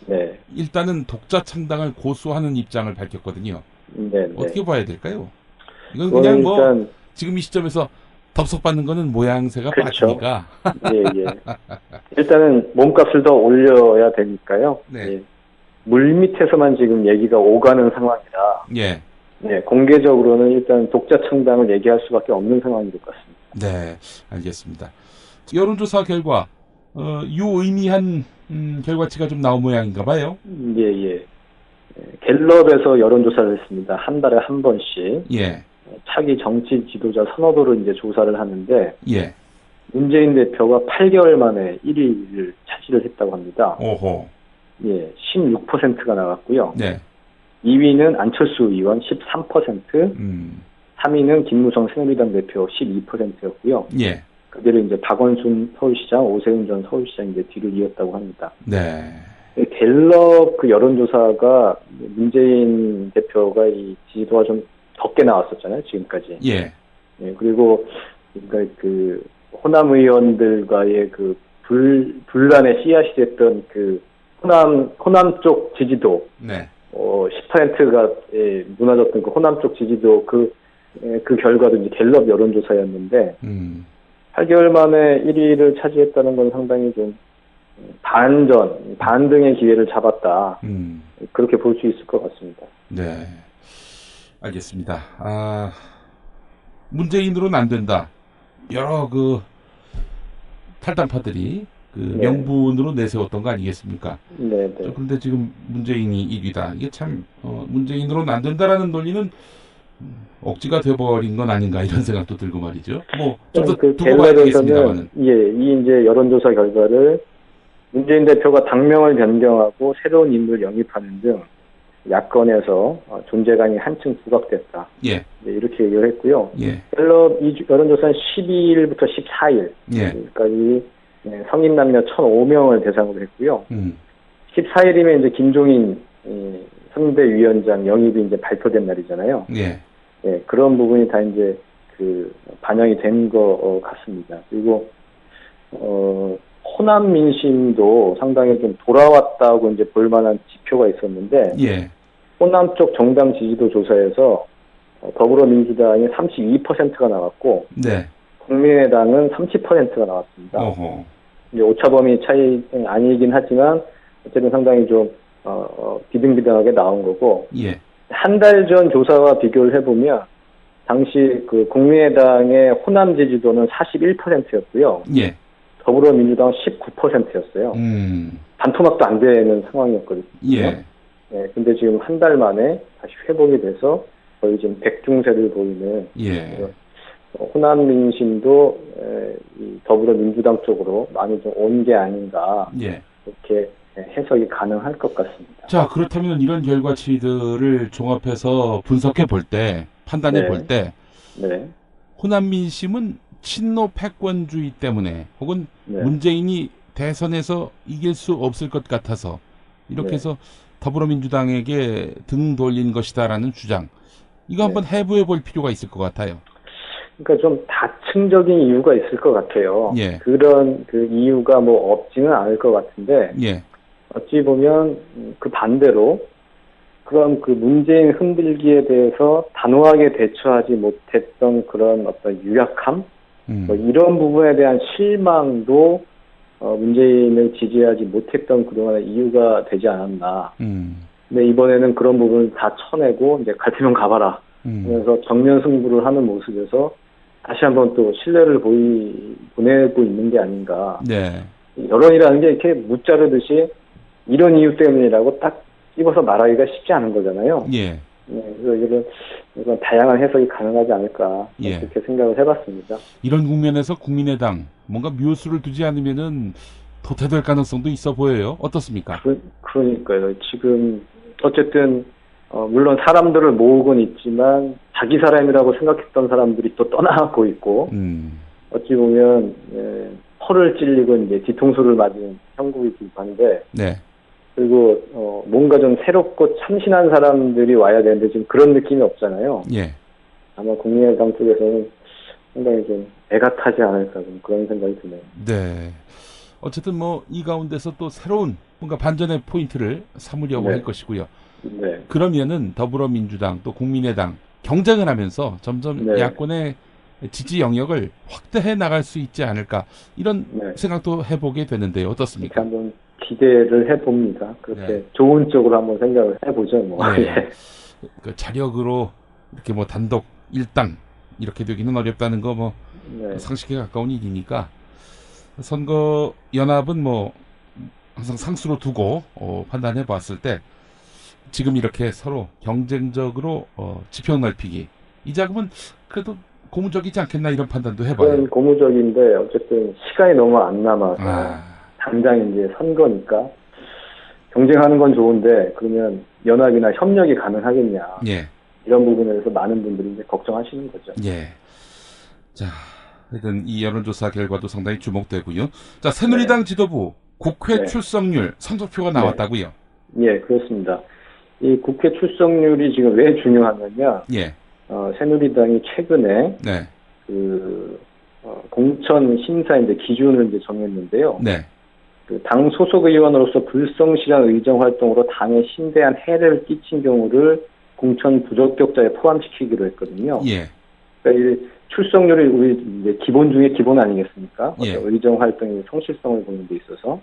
네. 일단은 독자 창당을 고수하는 입장을 밝혔거든요. 네. 어떻게 봐야 될까요? 이건 그냥 뭐 일단 지금 이 시점에서 덥석받는 거는 모양새가 그렇죠. 빠지니까. 예. 일단은 몸값을 더 올려야 되니까요. 네. 예. 물밑에서만 지금 얘기가 오가는 상황이라. 예. 네, 공개적으로는 일단 독자 창당을 얘기할 수밖에 없는 상황인 것 같습니다. 네, 알겠습니다. 여론조사 결과 유의미한 결과치가 좀 나온 모양인가 봐요. 예. 갤럽에서 여론조사를 했습니다. 한 달에 한 번씩. 예. 차기 정치 지도자 선호도를 이제 조사를 하는데. 예. 문재인 대표가 8개월 만에 1위를 차지를 했다고 합니다. 오호. 예, 16%가 나갔고요. 네. 2위는 안철수 의원 13%, 3위는 김무성 새누리당 대표 12%였고요. 예. 그대로 이제 박원순 서울시장, 오세훈 전 서울시장 이제 뒤를 이었다고 합니다. 네. 갤럽 그 여론조사가 문재인 대표가 이 지지도가 좀 적게 나왔었잖아요, 지금까지. 예. 예, 그리고 그러니까 그 호남 의원들과의 그 분란의 씨앗이 됐던 그 호남 쪽 지지도. 네. 10%가 무너졌던 그 호남 쪽 지지도 그 결과도 이제 갤럽 여론조사였는데 8개월 만에 1위를 차지했다는 건 상당히 좀 반등의 기회를 잡았다. 그렇게 볼 수 있을 것 같습니다. 네. 알겠습니다. 문재인으로는 안 된다. 여러 그 탈당파들이 명분으로 내세웠던 거 아니겠습니까? 네. 그런데 지금 문재인이 1위다. 이게 참 문재인으로는 안 된다라는 논리는 억지가 돼버린 건 아닌가 이런 생각도 들고 말이죠. 뭐 좀 더 두고 봐야 되겠습니다만은. 이 이제 여론조사 결과를 문재인 대표가 당명을 변경하고 새로운 인물 영입하는 등 야권에서 존재감이 한층 부각됐다. 예. 이렇게 얘기를 했고요. 예. 갤럽 이 여론조사는 12일부터 14일까지 성인 남녀 1,005명을 대상으로 했고요. 14일이면 이제 김종인 선대위원장 영입이 이제 발표된 날이잖아요. 예. 예, 그런 부분이 다 이제 그 반영이 된 것 같습니다. 그리고 호남 민심도 상당히 좀 돌아왔다고 이제 볼 만한 지표가 있었는데, 예. 호남 쪽 정당 지지도 조사에서 더불어민주당이 32%가 나왔고, 네. 국민의당은 30%가 나왔습니다. 어허. 이제 오차범위 차이 아니긴 하지만 어쨌든 상당히 좀 비등비등하게 나온 거고, 예. 한 달 전 조사와 비교를 해보면 당시 그 국민의당의 호남 지지도는 41%였고요. 예. 더불어민주당은 19%였어요. 반토막도 안 되는 상황이었거든요. 예. 네, 근데 지금 한 달 만에 다시 회복이 돼서 거의 지금 백중세를 보이는. 예. 호남 민심도 이 더불어민주당 쪽으로 많이 좀 온 게 아닌가. 예. 이렇게 해석이 가능할 것 같습니다. 자, 그렇다면 이런 결과치들을 종합해서 분석해 볼 때, 판단해 볼 때, 호남 민심은 친노 패권주의 때문에 혹은 문재인이 대선에서 이길 수 없을 것 같아서 이렇게 해서 더불어민주당에게 등 돌린 것이다라는 주장. 이거 한번 해부해 볼 필요가 있을 것 같아요. 그러니까 좀 다층적인 이유가 있을 것 같아요. 예. 그런 그 이유가 뭐 없지는 않을 것 같은데, 예. 어찌 보면 그 반대로 그런 그 문재인 흔들기에 대해서 단호하게 대처하지 못했던 그런 어떤 유약함, 뭐 이런 부분에 대한 실망도 문재인을 지지하지 못했던 그동안의 이유가 되지 않았나. 근데 이번에는 그런 부분을 다 쳐내고 이제 갈테면 가봐라. 그래서 정면 승부를 하는 모습에서 다시 한번 또 신뢰를 보내고 있는 게 아닌가. 네. 여론이라는 게 이렇게 무자르듯이 이런 이유 때문이라고 딱 집어서 말하기가 쉽지 않은 거잖아요. 예. 네, 그래서 이건 다양한 해석이 가능하지 않을까 그렇게 생각을 해봤습니다. 이런 국면에서 국민의당 뭔가 묘수를 두지 않으면은 도태될 가능성도 있어 보여요. 어떻습니까? 그러니까요. 지금 어쨌든 물론 사람들을 모으곤 있지만 자기 사람이라고 생각했던 사람들이 또 떠나고 있고 어찌 보면 펄을 찔리고 이제 뒤통수를 맞은 형국이기도 한데 네. 그리고 뭔가 좀 새롭고 참신한 사람들이 와야 되는데 지금 그런 느낌이 없잖아요. 예. 아마 국민의당 쪽에서는 상당히 좀 애가 타지 않을까 좀 그런 생각이 드네요. 네. 어쨌든 뭐 이 가운데서 또 새로운 뭔가 반전의 포인트를 삼으려고 할 것이고요. 네. 그러면은 더불어민주당 또 국민의당 경쟁을 하면서 점점 야권의 지지 영역을 확대해 나갈 수 있지 않을까 이런 생각도 해보게 되는데요. 어떻습니까? 한번 기대를 해봅니다. 그렇게 좋은 쪽으로 한번 생각을 해보죠. 뭐. 그 자력으로 이렇게 뭐 단독 1당 이렇게 되기는 어렵다는 거 뭐 상식에 가까운 일이니까 선거 연합은 뭐 항상 상수로 두고 판단해 봤을 때 지금 이렇게 서로 경쟁적으로 지평 넓히기 이 작업은 그래도 고무적이지 않겠나 이런 판단도 해봐요. 그건 고무적인데 어쨌든 시간이 너무 안 남아서 당장 이제 선거니까 경쟁하는 건 좋은데 그러면 연합이나 협력이 가능하겠냐. 이런 부분에 대해서 많은 분들이 이제 걱정하시는 거죠. 예. 자, 하여튼 이 여론조사 결과도 상당히 주목되고요. 자, 새누리당 지도부 국회 출석률 성적표가 나왔다고요? 예, 그렇습니다. 이 국회 출석률이 지금 왜 중요하냐면 새누리당이 최근에 공천 심사 이제 기준을 이제 정했는데요. 그 당 소속 의원으로서 불성실한 의정 활동으로 당에 심대한 해를 끼친 경우를 공천 부적격자에 포함시키기로 했거든요. 그러니까 이 출석률이 우리 이제 기본 중에 기본 아니겠습니까? 의정 활동의 성실성을 보는 데 있어서.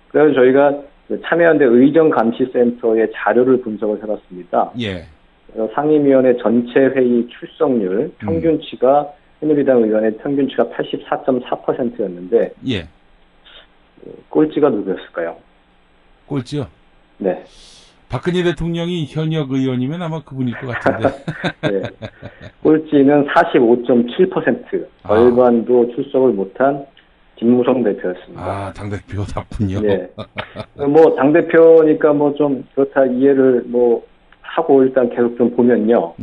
그래서 저희가 참여연대 의정감시센터의 자료를 분석을 해봤습니다. 그래서 상임위원회 전체 회의 출석률 평균치가 새누리당 의원의 평균치가 84.4%였는데 꼴찌가 누구였을까요? 꼴찌요? 네. 박근혜 대통령이 현역 의원이면 아마 그분일 것 같은데. 꼴찌는 45.7%. 절반도 출석을 못한 김무성 대표였습니다. 당대표답군요. 뭐, 당대표니까 뭐 좀 그렇다 이해를 뭐 하고 일단 계속 좀 보면요.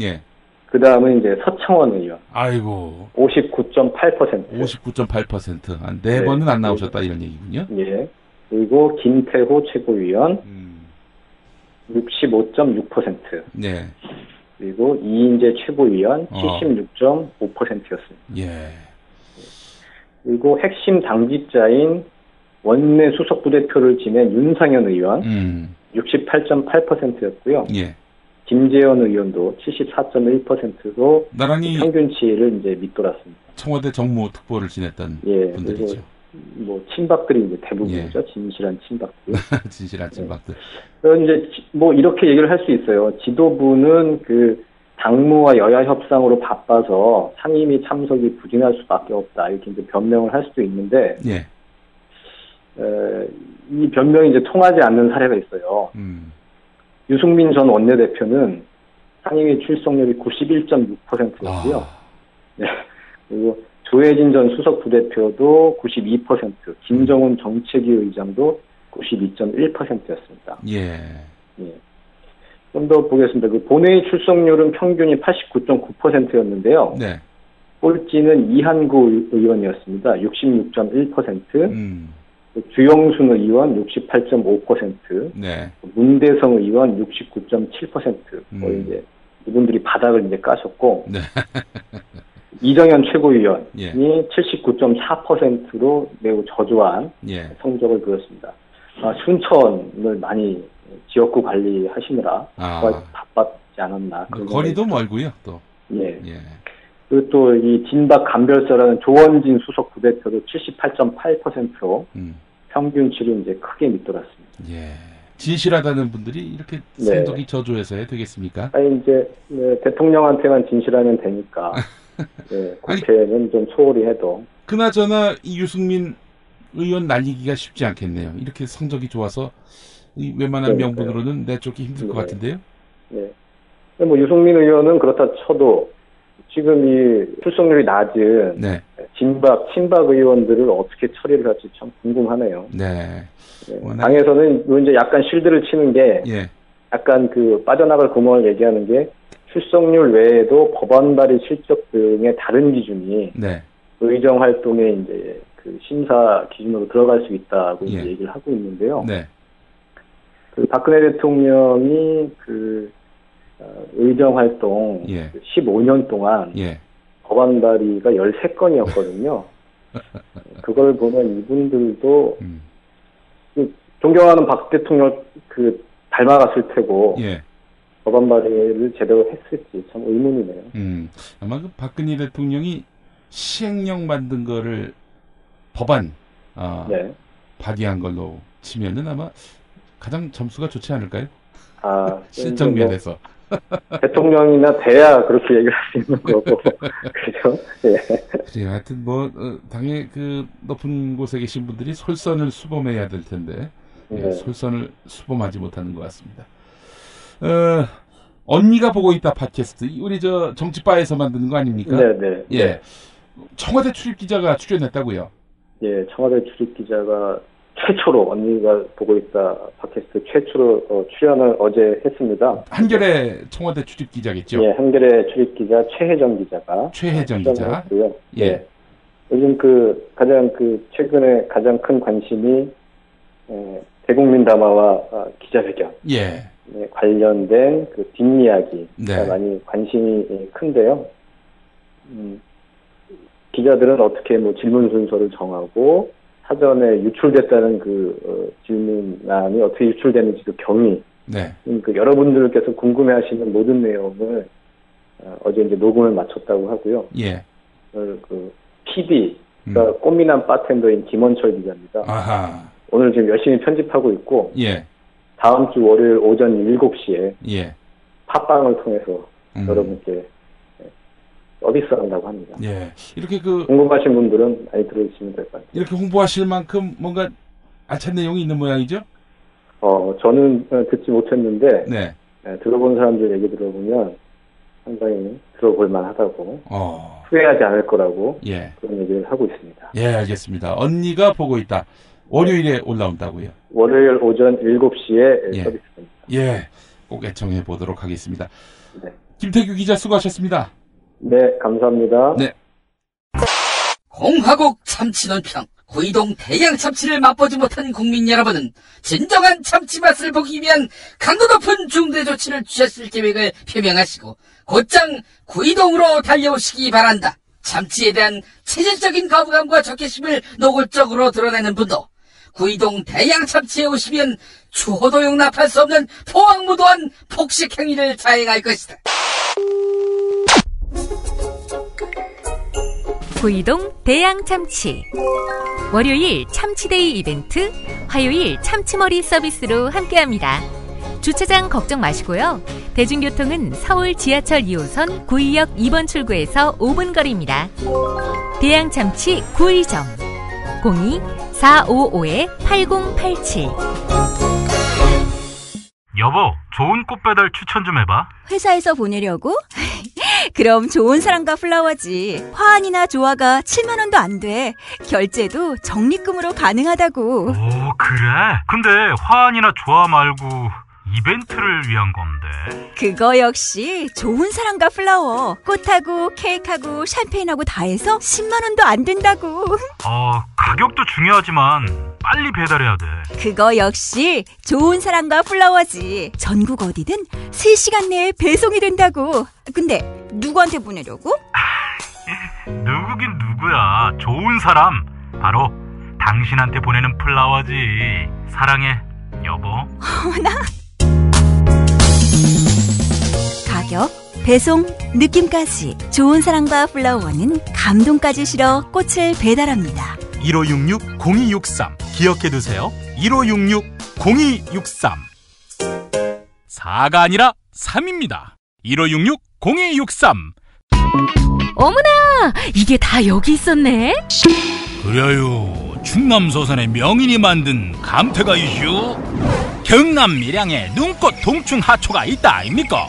그 다음은 이제 서청원 의원. 아이고. 59.8%. 59.8%. 한 4번은 안 나오셨다 이런 얘기군요. 그리고 김태호 최고위원. 65.6%. 그리고 이인재 최고위원 76.5%였습니다. 그리고 핵심 당직자인 원내 수석 부대표를 지낸 윤상현 의원 68.8%였고요. 김재현 의원도 74.1%로 나란히 평균치를 이제 밑돌았습니다. 청와대 정무특보를 지냈던 분들이죠. 뭐 친박들이 이제 대부분이죠. 진실한 친박들. 진실한 친박들. 그럼 이제 뭐 이렇게 얘기를 할 수 있어요. 지도부는 그 당무와 여야 협상으로 바빠서 상임위 참석이 부진할 수밖에 없다. 이렇게 이제 변명을 할 수도 있는데 이 변명이 이제 통하지 않는 사례가 있어요. 유승민 전 원내대표는 상임위 출석률이 91.6%였고요. 그리고 조혜진 전 수석 부대표도 92%, 김정은 정책위 의장도 92.1%였습니다. 좀 더 보겠습니다. 그 본회의 출석률은 평균이 89.9%였는데요. 꼴찌는 이한구 의원이었습니다. 66.1%. 주영순 의원 68.5%. 문대성 의원 69.7%. 거의 이제 이분들이 바닥을 이제 까셨고. 이정현 최고위원이 79.4%로 매우 저조한 성적을 보였습니다. 순천을 많이 지역구 관리하시느라 바빴지 않았나. 거리도 멀고요, 또. 그리고 또 이 진박 감별서라는 조원진 수석 부대표도 78.8%로 평균치를 이제 크게 밑돌았습니다. 예. 진실하다는 분들이 이렇게 생독이 저조해서 해야 되겠습니까? 아니 이제 대통령한테만 진실하면 되니까 국회는 좀 소홀히 해도. 그나저나 이 유승민 의원 날리기가 쉽지 않겠네요. 이렇게 성적이 좋아서 웬만한 명분으로는 내쫓기 힘들 것 같은데요. 네. 뭐 유승민 의원은 그렇다 쳐도 지금 이 출석률이 낮은 친박 의원들을 어떻게 처리를 할지 참 궁금하네요. 네. 당에서는 이제 약간 실드를 치는 게 약간 그 빠져나갈 구멍을 얘기하는 게 출석률 외에도 법안 발의 실적 등의 다른 기준이 의정 활동에 이제 그 심사 기준으로 들어갈 수 있다고 이제 얘기를 하고 있는데요. 그 박근혜 대통령이 그 의정 활동 15년 동안 법안 발의가 13건이었거든요. 그걸 보면 이분들도 존경하는 박 대통령 그 닮아갔을 테고 법안 발의를 제대로 했을지 참 의문이네요. 아마 그 박근혜 대통령이 시행령 만든 거를 법안 발의한 걸로 치면은 아마 가장 점수가 좋지 않을까요? 실적 면에서. 대통령이나 돼야 그렇게 얘기를 할 수 있는 거고. 그죠? 그래요. 하여튼 당연히 그 높은 곳에 계신 분들이 솔선을 수범해야 될 텐데, 솔선을 수범하지 못하는 것 같습니다. 언니가 보고 있다 팟캐스트. 우리 정치바에서 만드는 거 아닙니까? 네네. 예. 청와대 출입 기자가 출연했다고요? 예, 청와대 출입 기자가 최초로 언니가 보고 있다 팟캐스트 최초로 출연을 어제 했습니다. 한겨레 청와대 출입 기자겠죠? 예, 한겨레 출입 기자 최혜정 기자가 출연했고요. 예. 요즘 최근에 가장 큰 관심이 대국민 담화와 기자회견 관련된 그 뒷이야기가 많이 관심이 큰데요. 기자들은 어떻게 뭐 질문 순서를 정하고 사전에 유출됐다는 그 질문안이 어떻게 유출되는지 그 경위, 그 여러분들께서 궁금해하시는 모든 내용을 어제 이제 녹음을 마쳤다고 하고요. 그 PD가 꽃미남 바텐더인 김원철 기자입니다. 오늘 지금 열심히 편집하고 있고 다음 주 월요일 오전 7시에 팟빵을 통해서 여러분께 서비스한다고 합니다. 이렇게 궁금하신 분들은 많이 들어주시면 될 것 같아요. 이렇게 홍보하실 만큼 뭔가 알찬 내용이 있는 모양이죠? 저는 듣지 못했는데 들어본 사람들 얘기 들어보면 상당히 들어볼 만하다고 후회하지 않을 거라고 그런 얘기를 하고 있습니다. 예, 알겠습니다. 언니가 보고 있다. 월요일에 올라온다고요? 월요일 오전 7시에 서비스입니다. 예, 꼭 애청해 보도록 하겠습니다. 김태규 기자 수고하셨습니다. 네, 감사합니다. 네. 공화국 참치논평 구이동 대양 참치를 맛보지 못한 국민 여러분은 진정한 참치 맛을 보기 위한 강도 높은 중대 조치를 취하실 계획을 표명하시고 곧장 구이동으로 달려오시기 바란다. 참치에 대한 체질적인 거부감과 적개심을 노골적으로 드러내는 분도 구이동 대양 참치에 오시면 추호도 용납할 수 없는 포악무도한 폭식 행위를 자행할 것이다. 구이동 대양참치. 월요일 참치데이 이벤트, 화요일 참치머리 서비스로 함께합니다. 주차장 걱정 마시고요. 대중교통은 서울 지하철 2호선 구의역 2번 출구에서 5분 거리입니다. 대양참치 구의점 02-455-8087. 여보, 좋은 꽃 배달 추천 좀 해봐. 회사에서 보내려고? 그럼 좋은 사람과 플라워지. 화환이나 조화가 7만 원도 안 돼. 결제도 적립금으로 가능하다고. 오, 그래? 근데 화환이나 조화 말고 이벤트를 위한 건데. 그거 역시 좋은 사람과 플라워. 꽃하고 케이크하고 샴페인하고 다 해서 10만 원도 안 된다고. 가격도 중요하지만 빨리 배달해야 돼. 그거 역시 좋은 사람과 플라워지. 전국 어디든 3시간 내에 배송이 된다고. 근데 누구한테 보내려고? 누구긴 누구야. 좋은 사람. 바로 당신한테 보내는 플라워지. 사랑해, 여보. 나? 가격 배송, 느낌까지 좋은 사랑과 플라워는 감동까지 실어 꽃을 배달합니다. 1566-0263 기억해두세요. 1566-0263 4가 아니라 3입니다. 1566-0263 어머나, 이게 다 여기 있었네. 그래요, 충남 서산의 명인이 만든 감태가 이슈. 경남 밀양에 눈꽃 동충 하초가 있다 아닙니까?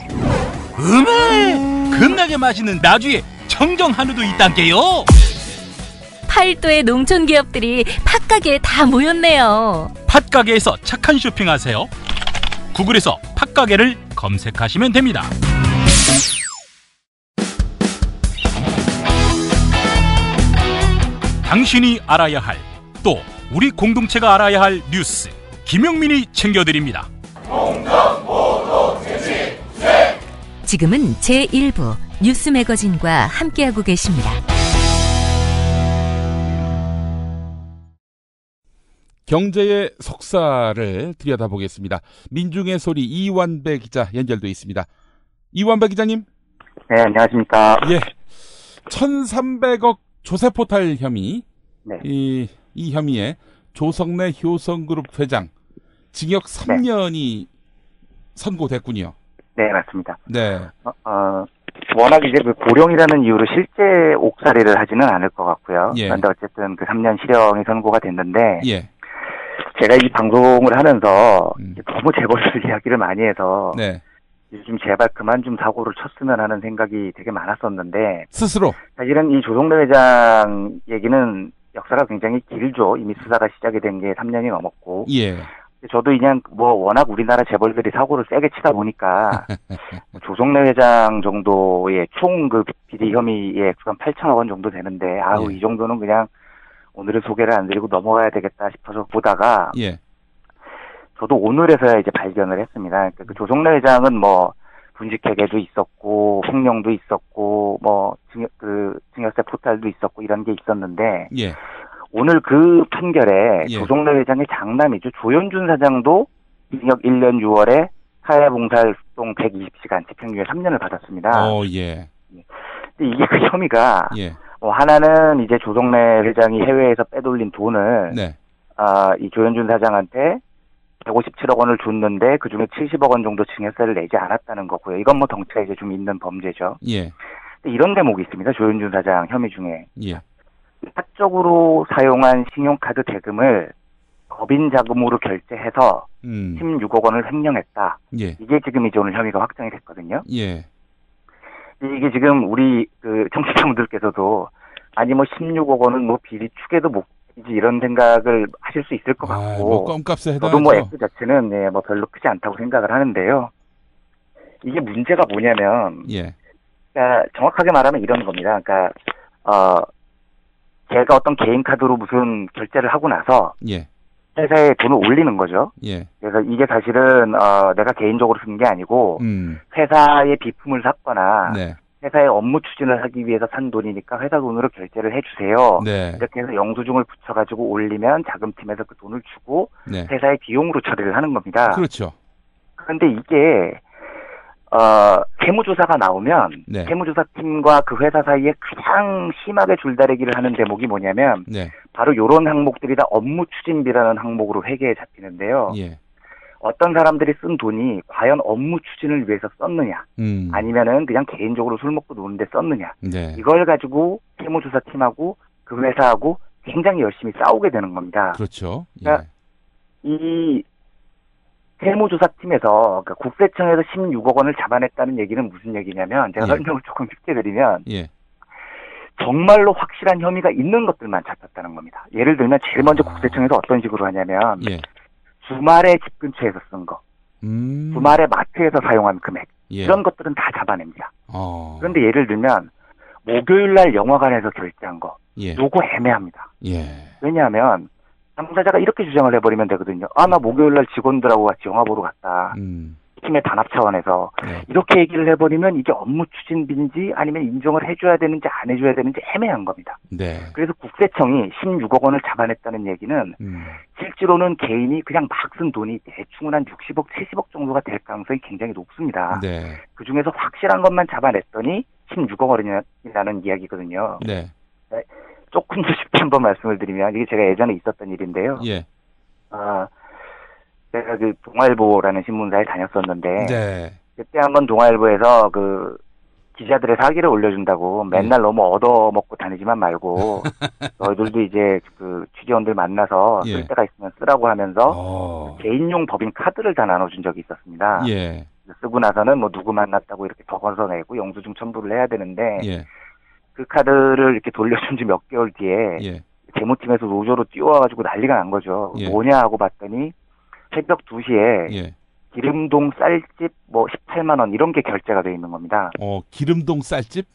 겁나게 맛있는 나주에 청정 한우도 있단게요. 팔도의 농촌 기업들이 팥가게에 다 모였네요. 팥가게에서 착한 쇼핑하세요. 구글에서 팥가게를 검색하시면 됩니다. 당신이 알아야 할, 또 우리 공동체가 알아야 할 뉴스, 김용민이 챙겨드립니다. 지금은 제1부 뉴스 매거진과 함께하고 계십니다. 경제의 속살을 들여다보겠습니다. 민중의 소리 이완배 기자 연결돼 있습니다. 이완배 기자님. 네, 안녕하십니까. 예, 1,300억 조세포탈 혐의. 네. 이 혐의에 조성래 효성그룹 회장 징역 3년이 선고됐군요. 네, 맞습니다. 네. 워낙 이제 그 고령이라는 이유로 실제 옥살이를 하지는 않을 것 같고요. 예. 그런데 어쨌든 그 3년 실형이 선고가 됐는데, 예. 제가 이 방송을 하면서 너무 재벌들 이야기를 많이 해서, 네. 요즘 제발 그만 좀 사고를 쳤으면 하는 생각이 되게 많았었는데, 스스로 사실은 이 조성래 회장 얘기는 역사가 굉장히 길죠. 이미 수사가 시작이 된 게 3년이 넘었고. 예. 저도 그냥 워낙 우리나라 재벌들이 사고를 세게 치다 보니까 조성래 회장 정도의 총 그 비리 혐의의 액수가 8천억 원 정도 되는데 예. 이 정도는 그냥 오늘은 소개를 안 드리고 넘어가야 되겠다 싶어서 보다가 예. 저도 오늘에서야 이제 발견을 했습니다. 그러니까 그 조성래 회장은 뭐 분직회계도 있었고 횡령도 있었고 뭐 증여세 포탈도 있었고 이런 게 있었는데 예. 오늘 그 판결에 예. 조성래 회장의 장남이죠. 조현준 사장도 징역 1년 6월에 사회봉사활동 120시간 집행유예 3년을 받았습니다. 예. 근데 이게 그 혐의가 예. 하나는 이제 조성래 회장이 해외에서 빼돌린 돈을 네. 이 조현준 사장한테 157억 원을 줬는데 그중에 70억 원 정도 증여세를 내지 않았다는 거고요. 이건 뭐 덩치가 이제 좀 있는 범죄죠. 예. 근데 이런 대목이 있습니다. 조현준 사장 혐의 중에. 예. 사적으로 사용한 신용카드 대금을 법인 자금으로 결제해서 16억 원을 횡령했다. 예. 이게 지금 이제 오늘 혐의가 확정이 됐거든요. 예. 이게 지금 우리 그 청취자분들께서도 아니 뭐 16억 원은 뭐 비리 축에도 목이지 이런 생각을 하실 수 있을 것 같고. 뭐 껌값에 해당하죠. 저도 뭐 액수 자체는 네, 뭐 별로 크지 않다고 생각을 하는데요. 이게 문제가 뭐냐면, 예. 그러니까 정확하게 말하면 이런 겁니다. 그러니까 제가 어떤 개인 카드로 무슨 결제를 하고 나서 예. 회사에 돈을 올리는 거죠. 예. 그래서 이게 사실은 내가 개인적으로 쓴 게 아니고 회사의 비품을 샀거나 네. 회사의 업무 추진을 하기 위해서 산 돈이니까 회사 돈으로 결제를 해주세요. 네. 이렇게 해서 영수증을 붙여가지고 올리면 자금팀에서 그 돈을 주고 네. 회사의 비용으로 처리를 하는 겁니다. 그렇죠. 그런데 이게 세무조사가 나오면 네. 세무조사팀과 그 회사 사이에 가장 심하게 줄다리기를 하는 대목이 뭐냐면 네. 바로 이런 항목들이 다 업무 추진비라는 항목으로 회계에 잡히는데요. 예. 어떤 사람들이 쓴 돈이 과연 업무 추진을 위해서 썼느냐 아니면은 그냥 개인적으로 술 먹고 노는데 썼느냐 네. 이걸 가지고 세무조사팀하고 그 회사하고 굉장히 열심히 싸우게 되는 겁니다. 그렇죠. 예. 그러니까 이 세무조사팀에서 그러니까 국세청에서 16억 원을 잡아냈다는 얘기는 무슨 얘기냐면 제가 예. 설명을 조금 쉽게 드리면 예. 정말로 확실한 혐의가 있는 것들만 잡혔다는 겁니다. 예를 들면 제일 먼저 국세청에서 어떤 식으로 하냐면 예. 주말에 집 근처에서 쓴 거, 주말에 마트에서 사용한 금액 예. 이런 것들은 다 잡아냅니다. 그런데 예를 들면 목요일 날 영화관에서 결제한 거 예. 요거 애매합니다. 예. 왜냐하면 당사자가 이렇게 주장을 해버리면 되거든요. 나 목요일 날 직원들하고 같이 영화 보러 갔다. 팀의 단합 차원에서 이렇게 얘기를 해버리면 이게 업무 추진비인지 아니면 인정을 해줘야 되는지 안 해줘야 되는지 애매한 겁니다. 네. 그래서 국세청이 16억 원을 잡아냈다는 얘기는 실제로는 개인이 그냥 막 쓴 돈이 대충은 한 60억, 70억 정도가 될 가능성이 굉장히 높습니다. 네. 그중에서 확실한 것만 잡아냈더니 16억 원이라는 이야기거든요. 네. 조금 더 쉽게 한번 말씀을 드리면 이게 제가 예전에 있었던 일인데요. 예. 제가 그 동아일보라는 신문사에 다녔었는데 네. 그때 한번 동아일보에서 그 기자들의 사기를 올려준다고 맨날 너무 얻어먹고 다니지만 말고 너희들도 이제 그 취재원들 만나서 쓸 때가 있으면 쓰라고 하면서 개인용 법인 카드를 다 나눠준 적이 있었습니다. 예. 쓰고 나서는 뭐 누구 만났다고 이렇게 적어서 내고 영수증 첨부를 해야 되는데 예. 그 카드를 이렇게 돌려준 지 몇 개월 뒤에 재무팀에서 노조로 뛰어와가지고 난리가 난 거죠. 뭐냐 하고 봤더니 새벽 2시에 기름동 쌀집 뭐 18만 원 이런 게 결제가 돼 있는 겁니다. 기름동 쌀집?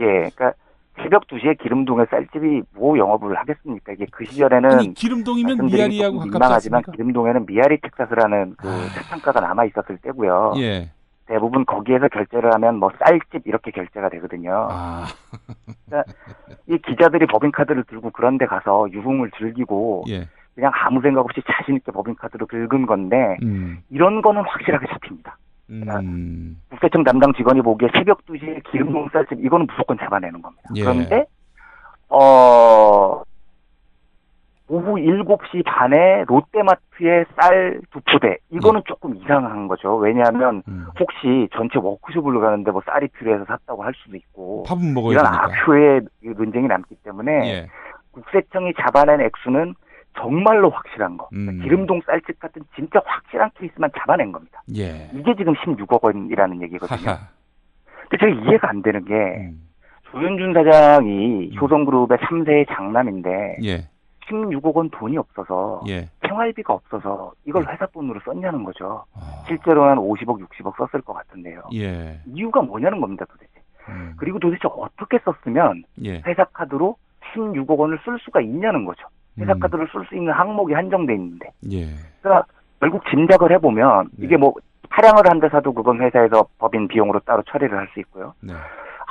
예, 그러니까 새벽 2시에 기름동의 쌀집이 뭐 영업을 하겠습니까? 이게 그 시절에는 아니, 기름동이면 미아리하고 가깝지 민망하지만 않습니까? 기름동에는 미아리 텍사스라는 그 세상가가 남아 있었을 때고요. 예. 대부분 거기에서 결제를 하면 뭐 쌀집 이렇게 결제가 되거든요. 그러니까 이 기자들이 법인카드를 들고 그런 데 가서 유흥을 즐기고 그냥 아무 생각 없이 자신 있게 법인카드로 긁은 건데 이런 거는 확실하게 잡힙니다. 그러니까 국세청 담당 직원이 보기에 새벽 2시에 기름동 쌀집 이거는 무조건 잡아내는 겁니다. 그런데 오후 7시 반에 롯데마트에 쌀 2포대 이거는 조금 이상한 거죠. 왜냐하면 혹시 전체 워크숍을 가는데 뭐 쌀이 필요해서 샀다고 할 수도 있고 밥은 먹어야 이런 되니까. 악효의 논쟁이 남기 때문에 국세청이 잡아낸 액수는 정말로 확실한 거. 그러니까 기름동 쌀집 같은 진짜 확실한 케이스만 잡아낸 겁니다. 이게 지금 16억 원이라는 얘기거든요. 근데 제가 이해가 안 되는 게 조현준 사장이 효성그룹의 3세의 장남인데 16억 원 돈이 없어서 생활비가 없어서 이걸 회사 돈으로 썼냐는 거죠. 실제로는 한 50억, 60억 썼을 것 같은데요. 이유가 뭐냐는 겁니다, 도대체. 그리고 도대체 어떻게 썼으면 회사 카드로 16억 원을 쓸 수가 있냐는 거죠. 회사 카드를 쓸 수 있는 항목이 한정돼 있는데. 그러니까 결국 짐작을 해보면 이게 뭐 차량을 한 대 사도 그건 회사에서 법인 비용으로 따로 처리를 할 수 있고요.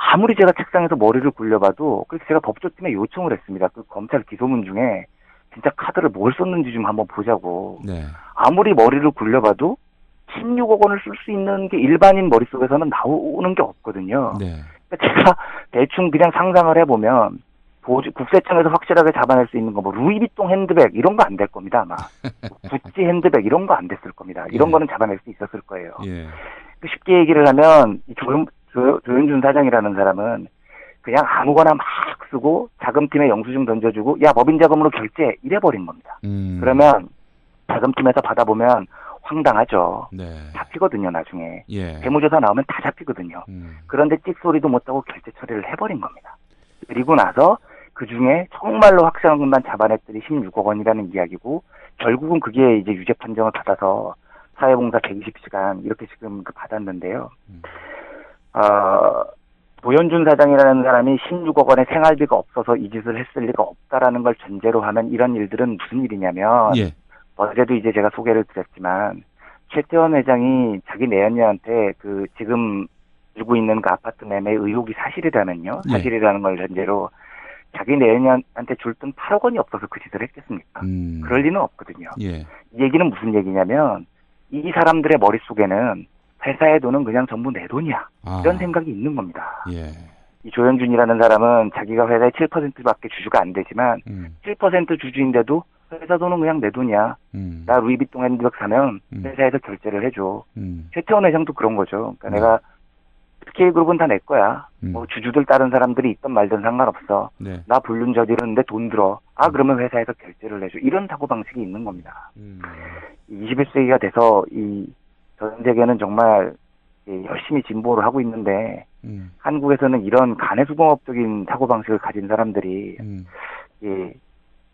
아무리 제가 책상에서 머리를 굴려봐도 그래서 제가 법조팀에 요청을 했습니다. 그 검찰 기소문 중에 진짜 카드를 뭘 썼는지 좀 한번 보자고. 아무리 머리를 굴려봐도 16억 원을 쓸 수 있는 게 일반인 머릿속에서는 나오는 게 없거든요. 그러니까 제가 대충 그냥 상상을 해보면 국세청에서 확실하게 잡아낼 수 있는 거 뭐 루이비통 핸드백 이런 거 안 될 겁니다 아마. 구찌 핸드백 이런 거 안 됐을 겁니다. 이런 거는 잡아낼 수 있었을 거예요. 쉽게 얘기를 하면 이 조현준 사장이라는 사람은 그냥 아무거나 막 쓰고 자금팀에 영수증 던져주고 야 법인 자금으로 결제 이래버린 겁니다. 그러면 자금팀에서 받아보면 황당하죠. 잡히거든요 나중에. 재무조사 나오면 다 잡히거든요. 그런데 찍소리도 못하고 결제 처리를 해버린 겁니다. 그리고 나서 그중에 정말로 확실한 것만 잡아냈더니 16억 원이라는 이야기고 결국은 그게 이제 유죄 판정을 받아서 사회봉사 120시간 이렇게 지금 받았는데요. 조현준 사장이라는 사람이 16억 원의 생활비가 없어서 이 짓을 했을 리가 없다라는 걸 전제로 하면 이런 일들은 무슨 일이냐면 어제도 이제 제가 소개를 드렸지만 최태원 회장이 자기 내연녀한테 그 지금 들고 있는 그 아파트 매매 의혹이 사실이라면요. 사실이라는 걸 전제로 자기 내연녀한테 줄 돈 8억 원이 없어서 그 짓을 했겠습니까? 그럴 리는 없거든요. 이 얘기는 무슨 얘기냐면 이 사람들의 머릿속에는 회사의 돈은 그냥 전부 내 돈이야. 이런 생각이 있는 겁니다. 이 조현준이라는 사람은 자기가 회사의 7%밖에 주주가 안 되지만 7% 주주인데도 회사 돈은 그냥 내 돈이야. 나 루이비통 핸드백 사면 회사에서 결제를 해줘. 최태원 회장도 그런 거죠. 그러니까 내가 K그룹은 다 내 거야. 뭐 주주들 다른 사람들이 있던 말든 상관없어. 나 불륜 저지르는데 돈 들어. 그러면 회사에서 결제를 해줘. 이런 사고방식이 있는 겁니다. 21세기가 돼서 전 세계는 정말 열심히 진보를 하고 있는데 한국에서는 이런 간해수공업적인 사고방식을 가진 사람들이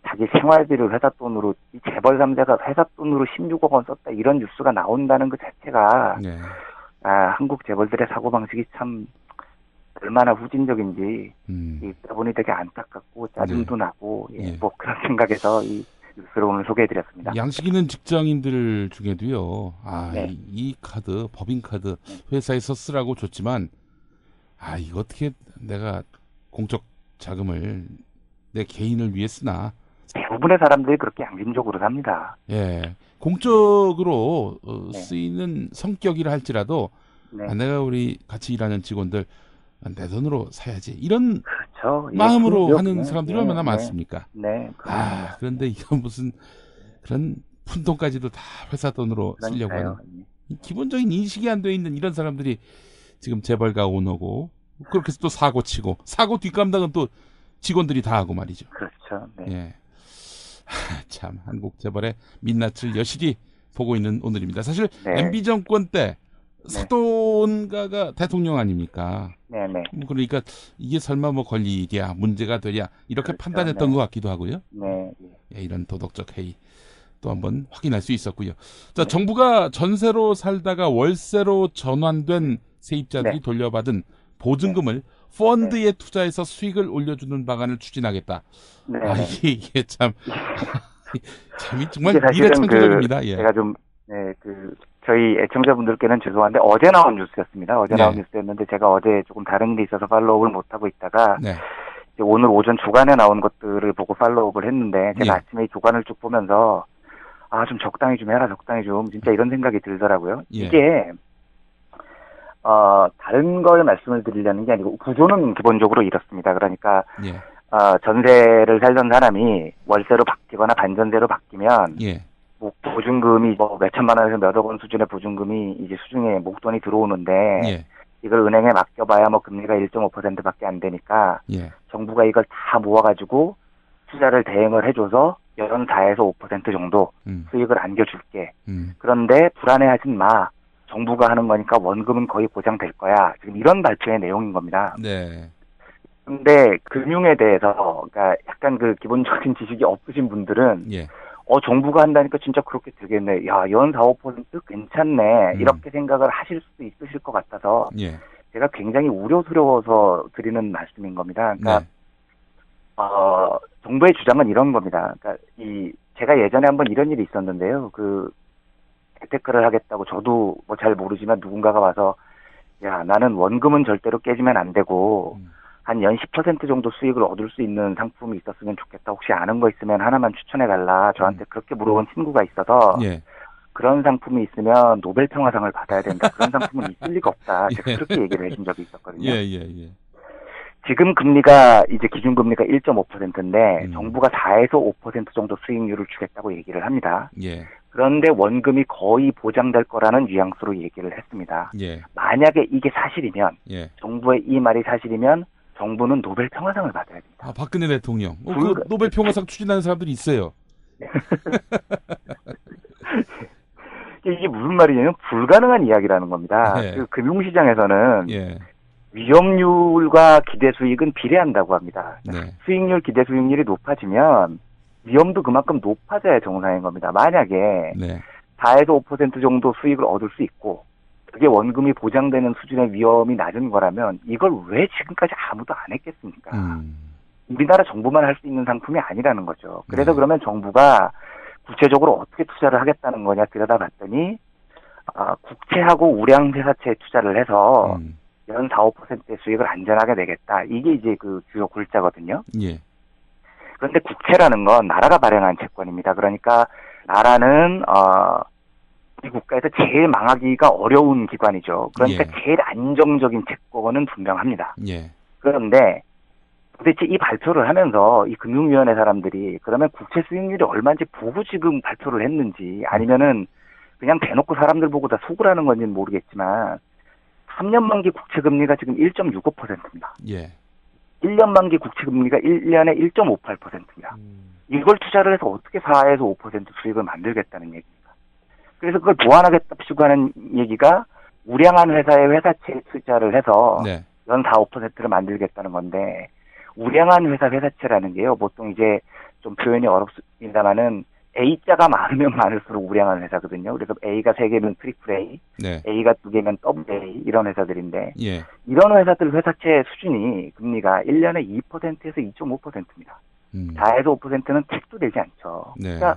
자기 생활비를 회사 돈으로 이 재벌 3세가 회사 돈으로 16억 원 썼다 이런 뉴스가 나온다는 그 자체가 한국 재벌들의 사고방식이 참 얼마나 후진적인지 있다 보니 되게 안타깝고 짜증도 나고 뭐 그런 생각에서 이 뉴스를 오늘 소개해드렸습니다. 양식 있는 직장인들 중에도요. 네. 이 카드, 법인카드 회사에서 쓰라고 줬지만 이거 어떻게 내가 공적 자금을 내 개인을 위해 쓰나. 대부분의 사람들이 그렇게 양심적으로 삽니다. 예, 공적으로 쓰이는 성격이라 할지라도 내가 우리 같이 일하는 직원들 내 돈으로 사야지 이런 그렇죠. 마음으로 하는 사람들이 얼마나 많습니까? 네. 그런데 이건 무슨 그런 푼돈까지도 다 회사 돈으로 쓰려고 하는 기본적인 인식이 안 돼 있는 이런 사람들이 지금 재벌가 오너고 그렇게 해서 또 사고 치고 사고 뒷감당은 또 직원들이 다 하고 말이죠. 그렇죠. 네. 예. 참 한국 재벌의 민낯을 여실히 보고 있는 오늘입니다. 사실 MB 정권 때 사돈가가 대통령 아닙니까? 네네. 그러니까 이게 설마 뭐 권리일이야 문제가 되랴 이렇게 그렇죠. 판단했던 것 같기도 하고요. 네. 이런 도덕적 해이 또 한번 확인할 수 있었고요. 자, 정부가 전세로 살다가 월세로 전환된 세입자들이 돌려받은 보증금을 펀드에 투자해서 수익을 올려주는 방안을 추진하겠다. 이게 참 정말 미래창조적입니다. 제가 좀 저희 애청자분들께는 죄송한데 어제 나온 뉴스였습니다. 어제 나온 뉴스였는데 제가 어제 조금 다른 일이 있어서 팔로우를 못하고 있다가 이제 오늘 오전 주간에 나온 것들을 보고 팔로우를 했는데 제가 아침에 이 주간을 쭉 보면서 좀 적당히 좀 해라, 적당히 좀 진짜 이런 생각이 들더라고요. 이게 다른 걸 말씀을 드리려는 게 아니고 구조는 기본적으로 이렇습니다. 그러니까 전세를 살던 사람이 월세로 바뀌거나 반전세로 바뀌면 보증금이 뭐 몇천만 원에서 몇억 원 수준의 보증금이 이제 수중에 목돈이 들어오는데 이걸 은행에 맡겨봐야 뭐 금리가 1.5%밖에 안 되니까 정부가 이걸 다 모아가지고 투자를 대행을 해줘서 연 4에서 5% 정도 수익을 안겨줄게. 그런데 불안해하진 마. 정부가 하는 거니까 원금은 거의 보장될 거야. 지금 이런 발표의 내용인 겁니다. 네. 근데 금융에 대해서 그러니까 약간 그 기본적인 지식이 없으신 분들은 정부가 한다니까 진짜 그렇게 되겠네. 야, 연 4, 5% 괜찮네. 이렇게 생각을 하실 수도 있으실 것 같아서 제가 굉장히 우려스러워서 드리는 말씀인 겁니다. 그러니까 정부의 주장은 이런 겁니다. 그러니까 제가 예전에 한번 이런 일이 있었는데요. 재테크를 하겠다고 저도 뭐 잘 모르지만 누군가가 와서 야, 나는 원금은 절대로 깨지면 안 되고 한 연 10% 정도 수익을 얻을 수 있는 상품이 있었으면 좋겠다. 혹시 아는 거 있으면 하나만 추천해달라. 저한테 그렇게 물어본 친구가 있어서 그런 상품이 있으면 노벨 평화상을 받아야 된다. 그런 상품은 있을 리가 없다. 제가 그렇게 얘기를 해준 적이 있었거든요. 지금 금리가 이제 기준금리가 1.5%인데 정부가 4에서 5% 정도 수익률을 주겠다고 얘기를 합니다. 그런데 원금이 거의 보장될 거라는 뉘앙스로 얘기를 했습니다. 만약에 이게 사실이면 정부의 이 말이 사실이면 정부는 노벨 평화상을 받아야 됩니다. 박근혜 대통령. 그 노벨 평화상 추진하는 사람들이 있어요. 이게 무슨 말이냐면 불가능한 이야기라는 겁니다. 그 금융시장에서는 위험률과 기대 수익은 비례한다고 합니다. 수익률, 기대 수익률이 높아지면 위험도 그만큼 높아져야 정상인 겁니다. 만약에 4에서 5% 정도 수익을 얻을 수 있고 그게 원금이 보장되는 수준의 위험이 낮은 거라면 이걸 왜 지금까지 아무도 안 했겠습니까? 우리나라 정부만 할 수 있는 상품이 아니라는 거죠. 그래서 그러면 정부가 구체적으로 어떻게 투자를 하겠다는 거냐 들여다봤더니 국채하고 우량회사채에 투자를 해서 연 4, 5%의 수익을 안전하게 내겠다. 이게 이제 그 주요 골자거든요. 그런데 국채라는 건 나라가 발행한 채권입니다. 그러니까 나라는 우리 국가에서 제일 망하기가 어려운 기관이죠. 그러니까 제일 안정적인 채권은 분명합니다. 그런데 도대체 이 발표를 하면서 이 금융위원회 사람들이 그러면 국채 수익률이 얼마인지 보고 지금 발표를 했는지 아니면은 그냥 대놓고 사람들 보고 다 속으라는 건지는 모르겠지만 3년 만기 국채 금리가 지금 1.65%입니다. 1년 만기 국채 금리가 1년에 1.58%입니다. 이걸 투자를 해서 어떻게 4에서 5% 수익을 만들겠다는 얘기입니다. 그래서 그걸 보완하겠다고 하는 얘기가 우량한 회사의 회사채에 투자를 해서 연 4, 5%를 만들겠다는 건데 우량한 회사채라는 게요. 보통 이제 좀 표현이 어렵습니다만은 A자가 많으면 많을수록 우량한 회사거든요. 그래서 A가 3개면 트리플 A, A가 2개면 더블 A 이런 회사들인데 이런 회사들 회사채 수준이 금리가 1년에 2%에서 2.5%입니다. 4에서 5%는 책도 되지 않죠. 네. 그러니까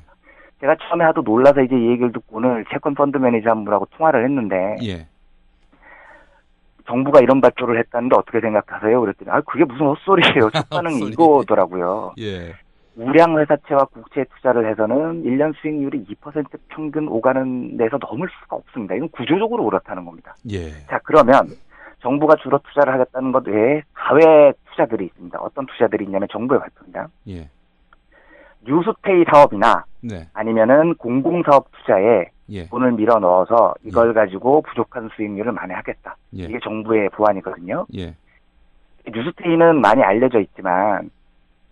제가 처음에 하도 놀라서 이제 이 얘기를 듣고 오늘 채권 펀드 매니저 한 분하고 통화를 했는데 예. 정부가 이런 발표를 했다는데 어떻게 생각하세요? 그랬더니 그게 무슨 헛소리예요. 첫 반응이 이거더라고요. 예. 우량 회사채와 국채 투자를 해서는 1년 수익률이 2% 평균 오가는 데서 넘을 수가 없습니다. 이건 구조적으로 그렇다는 겁니다. 예. 자, 그러면 정부가 주로 투자를 하겠다는 것 외에 사회 투자들이 있습니다. 어떤 투자들이 있냐면 정부의 발표입니다. 예. 뉴스테이 사업이나 네. 아니면은 공공사업 투자에 예. 돈을 밀어 넣어서 이걸 가지고 부족한 수익률을 만회하겠다. 예. 이게 정부의 보안이거든요. 예. 뉴스테이는 많이 알려져 있지만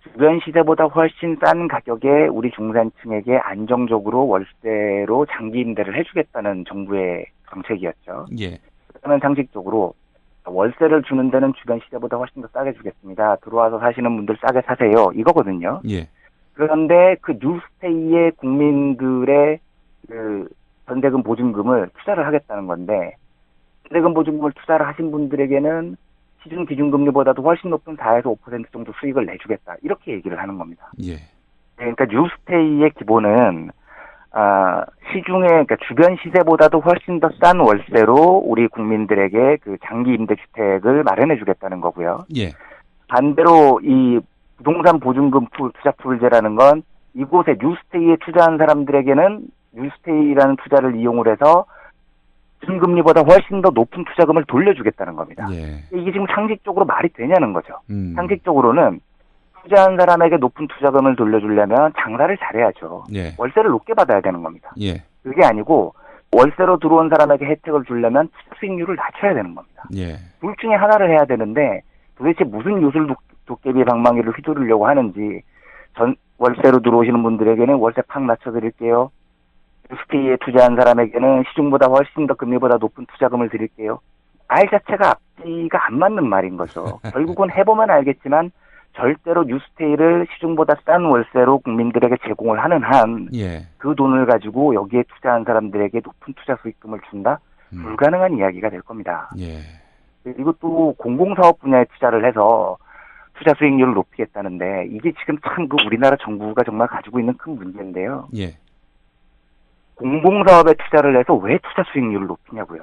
주변 시세보다 훨씬 싼 가격에 우리 중산층에게 안정적으로 월세로 장기 임대를 해주겠다는 정부의 정책이었죠. 예. 그러면 상식적으로 월세를 주는 데는 주변 시세보다 훨씬 더 싸게 주겠습니다. 들어와서 사시는 분들 싸게 사세요. 이거거든요. 예. 그런데 그 뉴스테이의 국민들의 그 전세금 보증금을 투자를 하겠다는 건데 전세금 보증금을 투자를 하신 분들에게는 시중 기준금리보다도 훨씬 높은 4에서 5% 정도 수익을 내주겠다. 이렇게 얘기를 하는 겁니다. 예. 그러니까 뉴스테이의 기본은 시중에 그러니까 주변 시세보다도 훨씬 더 싼 월세로 우리 국민들에게 그 장기 임대 주택을 마련해 주겠다는 거고요. 예. 반대로 이 부동산 보증금 투자 풀제라는 건 이곳에 뉴스테이에 투자한 사람들에게는 뉴스테이라는 투자를 이용을 해서 기준금리보다 훨씬 더 높은 투자금을 돌려주겠다는 겁니다. 예. 이게 지금 상식적으로 말이 되냐는 거죠. 상식적으로는 투자한 사람에게 높은 투자금을 돌려주려면 장사를 잘해야죠. 예. 월세를 높게 받아야 되는 겁니다. 예. 그게 아니고 월세로 들어온 사람에게 혜택을 주려면 투자 수익률을 낮춰야 되는 겁니다. 예. 둘 중에 하나를 해야 되는데 도대체 무슨 요술 도깨비 방망이를 휘두르려고 하는지 월세로 들어오시는 분들에게는 월세 팍 낮춰드릴게요. 뉴스테이에 투자한 사람에게는 시중보다 훨씬 더 금리보다 높은 투자금을 드릴게요. 말 자체가 앞뒤가 안 맞는 말인 거죠. 결국은 해보면 알겠지만 절대로 뉴스테이를 시중보다 싼 월세로 국민들에게 제공을 하는 한 그 돈을 가지고 여기에 투자한 사람들에게 높은 투자 수익금을 준다? 불가능한 이야기가 될 겁니다. 예. 그리고 또 공공사업 분야에 투자를 해서 투자 수익률을 높이겠다는데 이게 지금 참 그 우리나라 정부가 정말 가지고 있는 큰 문제인데요. 예. 공공사업에 투자를 해서 왜 투자 수익률을 높이냐고요.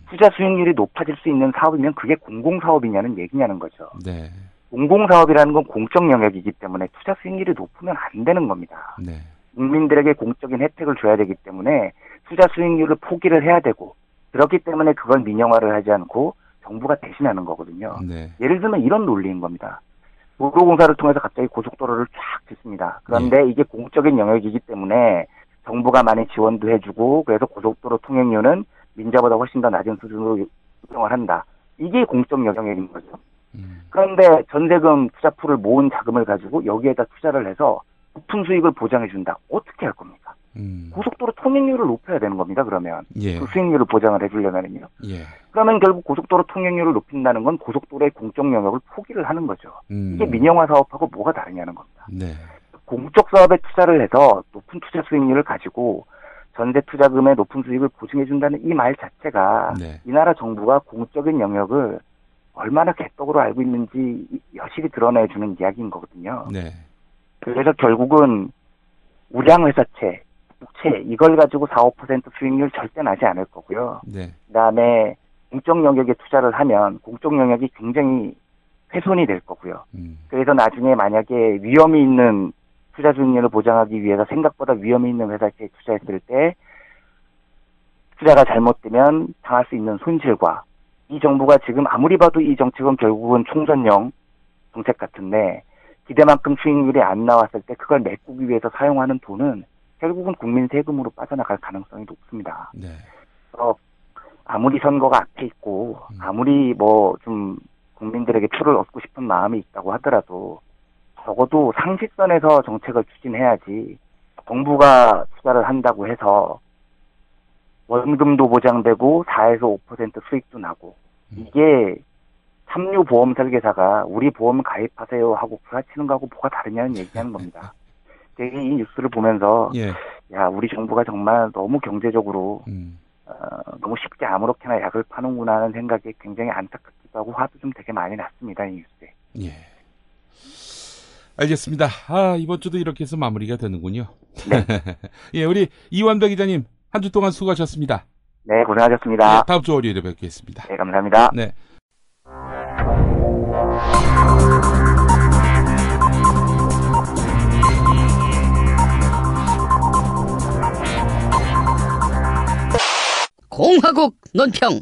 투자 수익률이 높아질 수 있는 사업이면 그게 공공사업이냐는 얘기냐는 거죠. 네. 공공사업이라는 건 공적 영역이기 때문에 투자 수익률이 높으면 안 되는 겁니다. 네. 국민들에게 공적인 혜택을 줘야 되기 때문에 투자 수익률을 포기를 해야 되고 그렇기 때문에 그걸 민영화를 하지 않고 정부가 대신하는 거거든요. 네. 예를 들면 이런 논리인 겁니다. 도로공사를 통해서 갑자기 고속도로를 쫙 짓습니다. 그런데 이게 공적인 영역이기 때문에 정부가 많이 지원도 해주고 그래서 고속도로 통행료는 민자보다 훨씬 더 낮은 수준으로 운영을 한다. 이게 공적 영역인 거죠. 그런데 전세금 투자풀을 모은 자금을 가지고 여기에다 투자를 해서 높은 수익을 보장해준다. 어떻게 할 겁니까? 고속도로 통행료를 높여야 되는 겁니다. 그러면 예. 그 수익률을 보장을 해주려면요. 예. 그러면 결국 고속도로 통행료를 높인다는 건 고속도로의 공적 영역을 포기를 하는 거죠. 이게 민영화 사업하고 뭐가 다르냐는 겁니다. 네. 공적 사업에 투자를 해서 높은 투자 수익률을 가지고 전세 투자금의 높은 수익을 보증해준다는 이 말 자체가 이 나라 정부가 공적인 영역을 얼마나 개떡으로 알고 있는지 여실히 드러내주는 이야기인 거거든요. 네. 그래서 결국은 우량회사채, 국채 이걸 가지고 4, 5% 수익률 절대 나지 않을 거고요. 네. 그다음에 공적 영역에 투자를 하면 공적 영역이 굉장히 훼손이 될 거고요. 그래서 나중에 만약에 위험이 있는 투자 수익률을 보장하기 위해서 생각보다 위험이 있는 회사채에 투자했을 때 투자가 잘못되면 당할 수 있는 손실과 이 정부가 지금 아무리 봐도 이 정책은 결국은 총선용 정책 같은데 기대만큼 수익률이 안 나왔을 때 그걸 메꾸기 위해서 사용하는 돈은 결국은 국민 세금으로 빠져나갈 가능성이 높습니다. 네. 아무리 선거가 앞에 있고 아무리 뭐 좀 국민들에게 표를 얻고 싶은 마음이 있다고 하더라도 적어도 상식선에서 정책을 추진해야지 정부가 투자를 한다고 해서 원금도 보장되고 4에서 5% 수익도 나고 이게 삼류보험 설계사가 우리 보험 가입하세요 하고 구라치는 거하고 뭐가 다르냐는 얘기하는 겁니다. 되게 이 뉴스를 보면서 야 우리 정부가 정말 너무 경제적으로 너무 쉽게 아무렇게나 약을 파는구나 하는 생각이 굉장히 안타깝기도 하고 화도 좀 되게 많이 났습니다. 이 뉴스에. 예. 알겠습니다. 이번 주도 이렇게 해서 마무리가 되는군요. 네. 예, 우리 이완배 기자님 한 주 동안 수고하셨습니다. 네, 고생하셨습니다. 네, 다음 주 월요일에 뵙겠습니다. 네, 감사합니다. 네. 공화국 논평.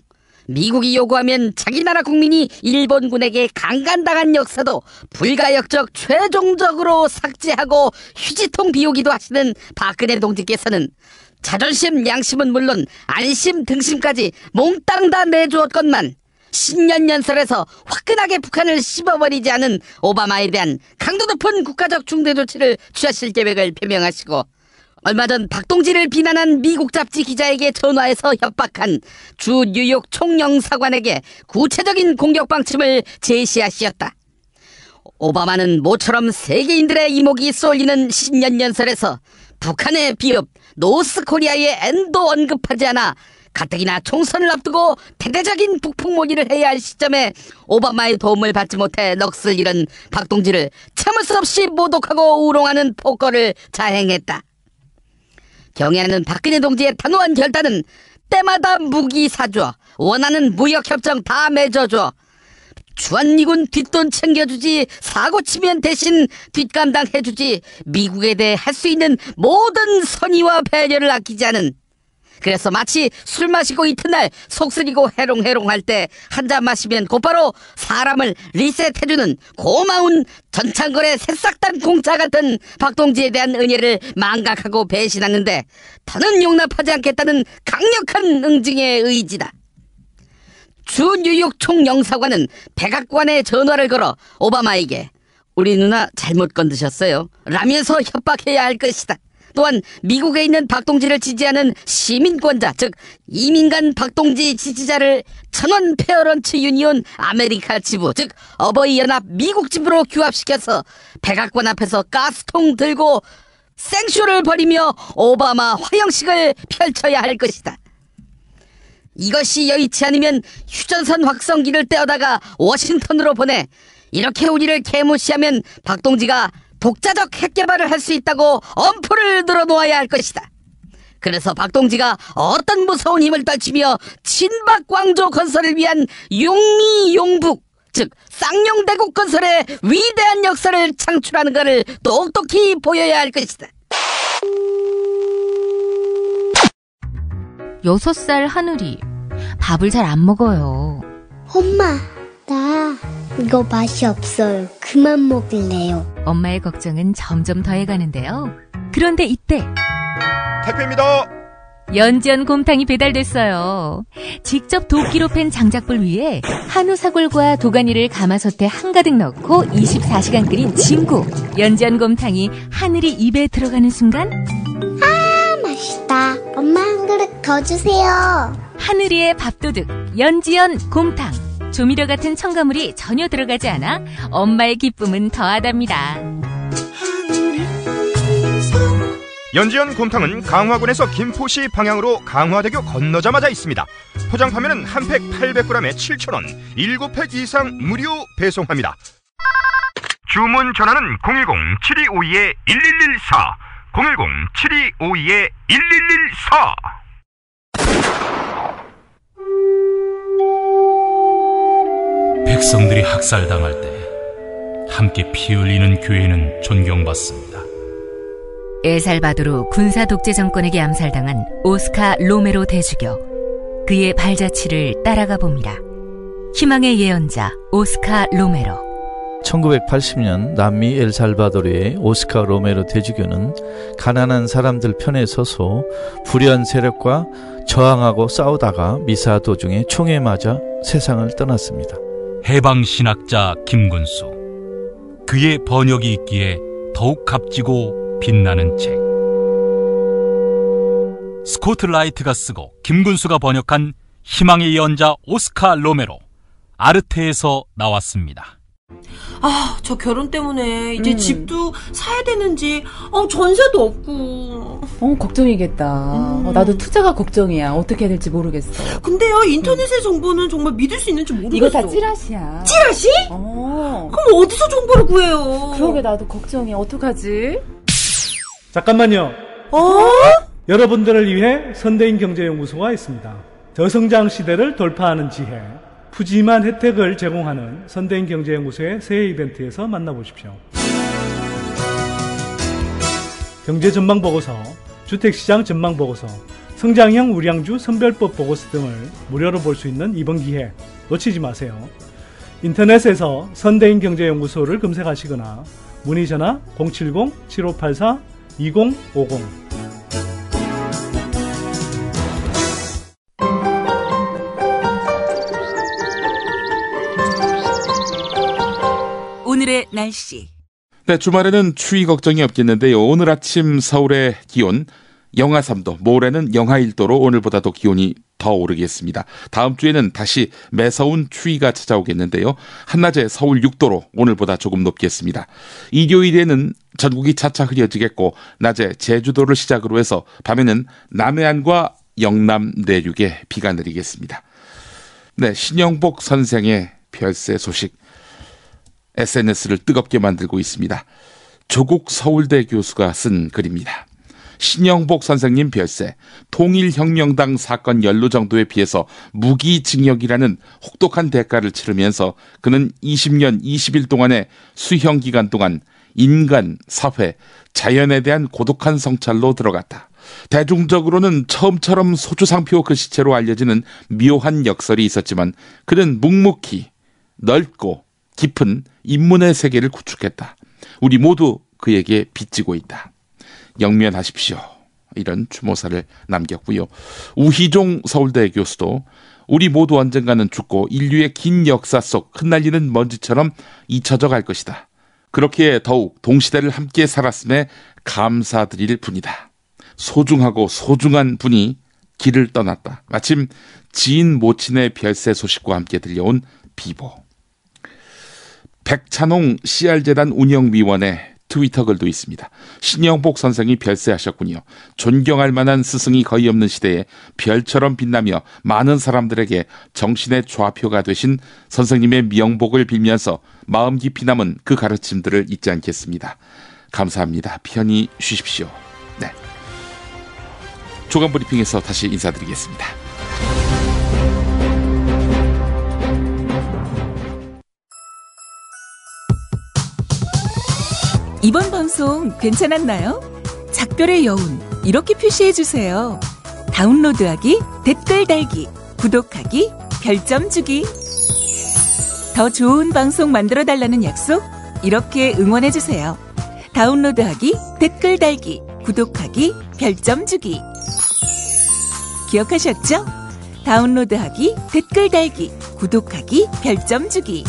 미국이 요구하면 자기 나라 국민이 일본군에게 강간당한 역사도 불가역적 최종적으로 삭제하고 휴지통 비우기도 하시는 박근혜 동지께서는 자존심 양심은 물론 안심 등심까지 몽땅 다 내주었건만 신년연설에서 화끈하게 북한을 씹어버리지 않은 오바마에 대한 강도 높은 국가적 중대 조치를 취하실 계획을 표명하시고, 얼마 전 박동지를 비난한 미국 잡지 기자에게 전화해서 협박한 주 뉴욕 총영사관에게 구체적인 공격 방침을 제시하시었다. 오바마는 모처럼 세계인들의 이목이 쏠리는 신년연설에서 북한의 비읍 노스코리아의 N도 언급하지 않아 가뜩이나 총선을 앞두고 대대적인 북풍몰이를 해야 할 시점에 오바마의 도움을 받지 못해 넋을 잃은 박동지를 참을 수 없이 모독하고 우롱하는 폭거를 자행했다. 경애하는 박근혜 동지의 단호한 결단은 때마다 무기 사줘, 원하는 무역협정 다 맺어줘, 주한미군 뒷돈 챙겨주지, 사고치면 대신 뒷감당해주지, 미국에 대해 할 수 있는 모든 선의와 배려를 아끼지 않은, 그래서 마치 술 마시고 이튿날 속쓰리고 해롱해롱할 때 한 잔 마시면 곧바로 사람을 리셋해주는 고마운 전창걸의 새싹단 공짜 같은 박동지에 대한 은혜를 망각하고 배신하는데 더는 용납하지 않겠다는 강력한 응징의 의지다. 주 뉴욕 총영사관은 백악관에 전화를 걸어 오바마에게 우리 누나 잘못 건드셨어요 라면서 협박해야 할 것이다. 또한 미국에 있는 박동지를 지지하는 시민권자, 즉 이민간 박동지 지지자를 천원 페어런츠 유니온 아메리카 지부, 즉 어버이연합 미국 지부로 규합시켜서 백악관 앞에서 가스통 들고 생쇼를 벌이며 오바마 화형식을 펼쳐야 할 것이다. 이것이 여의치 않으면 휴전선 확성기를 떼어다가 워싱턴으로 보내 이렇게 우리를 개무시하면 박동지가 독자적 핵개발을 할 수 있다고 엄포를 늘어놓아야 할 것이다. 그래서 박동지가 어떤 무서운 힘을 떨치며 친박광조 건설을 위한 용미용북, 즉 쌍용대국 건설의 위대한 역사를 창출하는 것을 똑똑히 보여야 할 것이다. 6살 하늘이 밥을 잘 안 먹어요. 엄마, 나 이거 맛이 없어요. 그만 먹을래요. 엄마의 걱정은 점점 더해가는데요. 그런데 이때 택배입니다. 연지연 곰탕이 배달됐어요. 직접 도끼로 팬 장작불 위에 한우 사골과 도가니를 가마솥에 한가득 넣고 24시간 끓인 진구 연지연 곰탕이 하늘이 입에 들어가는 순간, 아, 맛있다. 엄마 한 그릇 더 주세요. 하늘이의 밥도둑 연지연 곰탕. 조미료 같은 첨가물이 전혀 들어가지 않아 엄마의 기쁨은 더하답니다. 연지연 곰탕은 강화군에서 김포시 방향으로 강화대교 건너자마자 있습니다. 포장 판매는 한 팩 800g에 7,000원, 7팩 이상 무료 배송합니다. 주문 전화는 010-7252-1114, 010-7252-1114. 백성들이 학살당할 때 함께 피 흘리는 교회는 존경받습니다. 엘살바도르 군사 독재 정권에게 암살당한 오스카 로메로 대주교. 그의 발자취를 따라가 봅니다. 희망의 예언자 오스카 로메로. 1980년 남미 엘살바도르의 오스카 로메로 대주교는 가난한 사람들 편에 서서 불의한 세력과 저항하고 싸우다가 미사 도중에 총에 맞아 세상을 떠났습니다. 해방신학자 김군수. 그의 번역이 있기에 더욱 값지고 빛나는 책. 스코트 라이트가 쓰고 김군수가 번역한 희망의 예언자 오스카 로메로. 아르테에서 나왔습니다. 저 결혼 때문에 이제 집도 사야 되는지, 전세도 없고. 걱정이겠다. 나도 투자가 걱정이야. 어떻게 해야 될지 모르겠어. 근데요, 인터넷의 정보는 정말 믿을 수 있는지 모르겠어. 이거 다 찌라시야. 찌라시? 그럼 어디서 정보를 구해요? 그러게 나도 걱정이야. 어떡하지? 잠깐만요. 여러분들을 위해 선대인 경제연구소가 있습니다. 저성장 시대를 돌파하는 지혜, 푸짐한 혜택을 제공하는 선대인 경제연구소의 새해 이벤트에서 만나보십시오. 경제전망보고서, 주택시장 전망보고서, 성장형 우량주 선별법 보고서 등을 무료로 볼 수 있는 이번 기회 놓치지 마세요. 인터넷에서 선대인 경제연구소를 검색하시거나 문의전화 070-7584-2050. 오늘의 날씨. 네, 주말에는 추위 걱정이 없겠는데요. 오늘 아침 서울의 기온 영하 3도, 모레는 영하 1도로 오늘보다도 기온이 더 오르겠습니다. 다음 주에는 다시 매서운 추위가 찾아오겠는데요. 한낮에 서울 6도로 오늘보다 조금 높겠습니다. 일요일에는 전국이 차차 흐려지겠고 낮에 제주도를 시작으로 해서 밤에는 남해안과 영남 내륙에 비가 내리겠습니다. 네, 신영복 선생의 별세 소식 SNS를 뜨겁게 만들고 있습니다. 조국 서울대 교수가 쓴 글입니다. 신영복 선생님 별세, 통일혁명당 사건 연루 정도에 비해서 무기징역이라는 혹독한 대가를 치르면서 그는 20년 20일 동안의 수형기간 동안 인간, 사회, 자연에 대한 고독한 성찰로 들어갔다. 대중적으로는 처음처럼 소주상표 글씨체로 알려지는 묘한 역설이 있었지만 그는 묵묵히 넓고 깊은 인문의 세계를 구축했다. 우리 모두 그에게 빚지고 있다. 영면하십시오. 이런 추모사를 남겼고요. 우희종 서울대 교수도 우리 모두 언젠가는 죽고 인류의 긴 역사 속 흩날리는 먼지처럼 잊혀져 갈 것이다. 그렇게 더욱 동시대를 함께 살았음에 감사드릴 뿐이다. 소중하고 소중한 분이 길을 떠났다. 마침 지인 모친의 별세 소식과 함께 들려온 비보. 백찬홍 CR재단 운영위원회 트위터 글도 있습니다. 신영복 선생이 별세하셨군요. 존경할 만한 스승이 거의 없는 시대에 별처럼 빛나며 많은 사람들에게 정신의 좌표가 되신 선생님의 명복을 빌면서 마음 깊이 남은 그 가르침들을 잊지 않겠습니다. 감사합니다. 편히 쉬십시오. 네, 조간브리핑에서 다시 인사드리겠습니다. 이번 방송 괜찮았나요? 작별의 여운 이렇게 표시해주세요. 다운로드하기, 댓글 달기, 구독하기, 별점 주기. 더 좋은 방송 만들어달라는 약속 이렇게 응원해주세요. 다운로드하기, 댓글 달기, 구독하기, 별점 주기. 기억하셨죠? 다운로드하기, 댓글 달기, 구독하기, 별점 주기.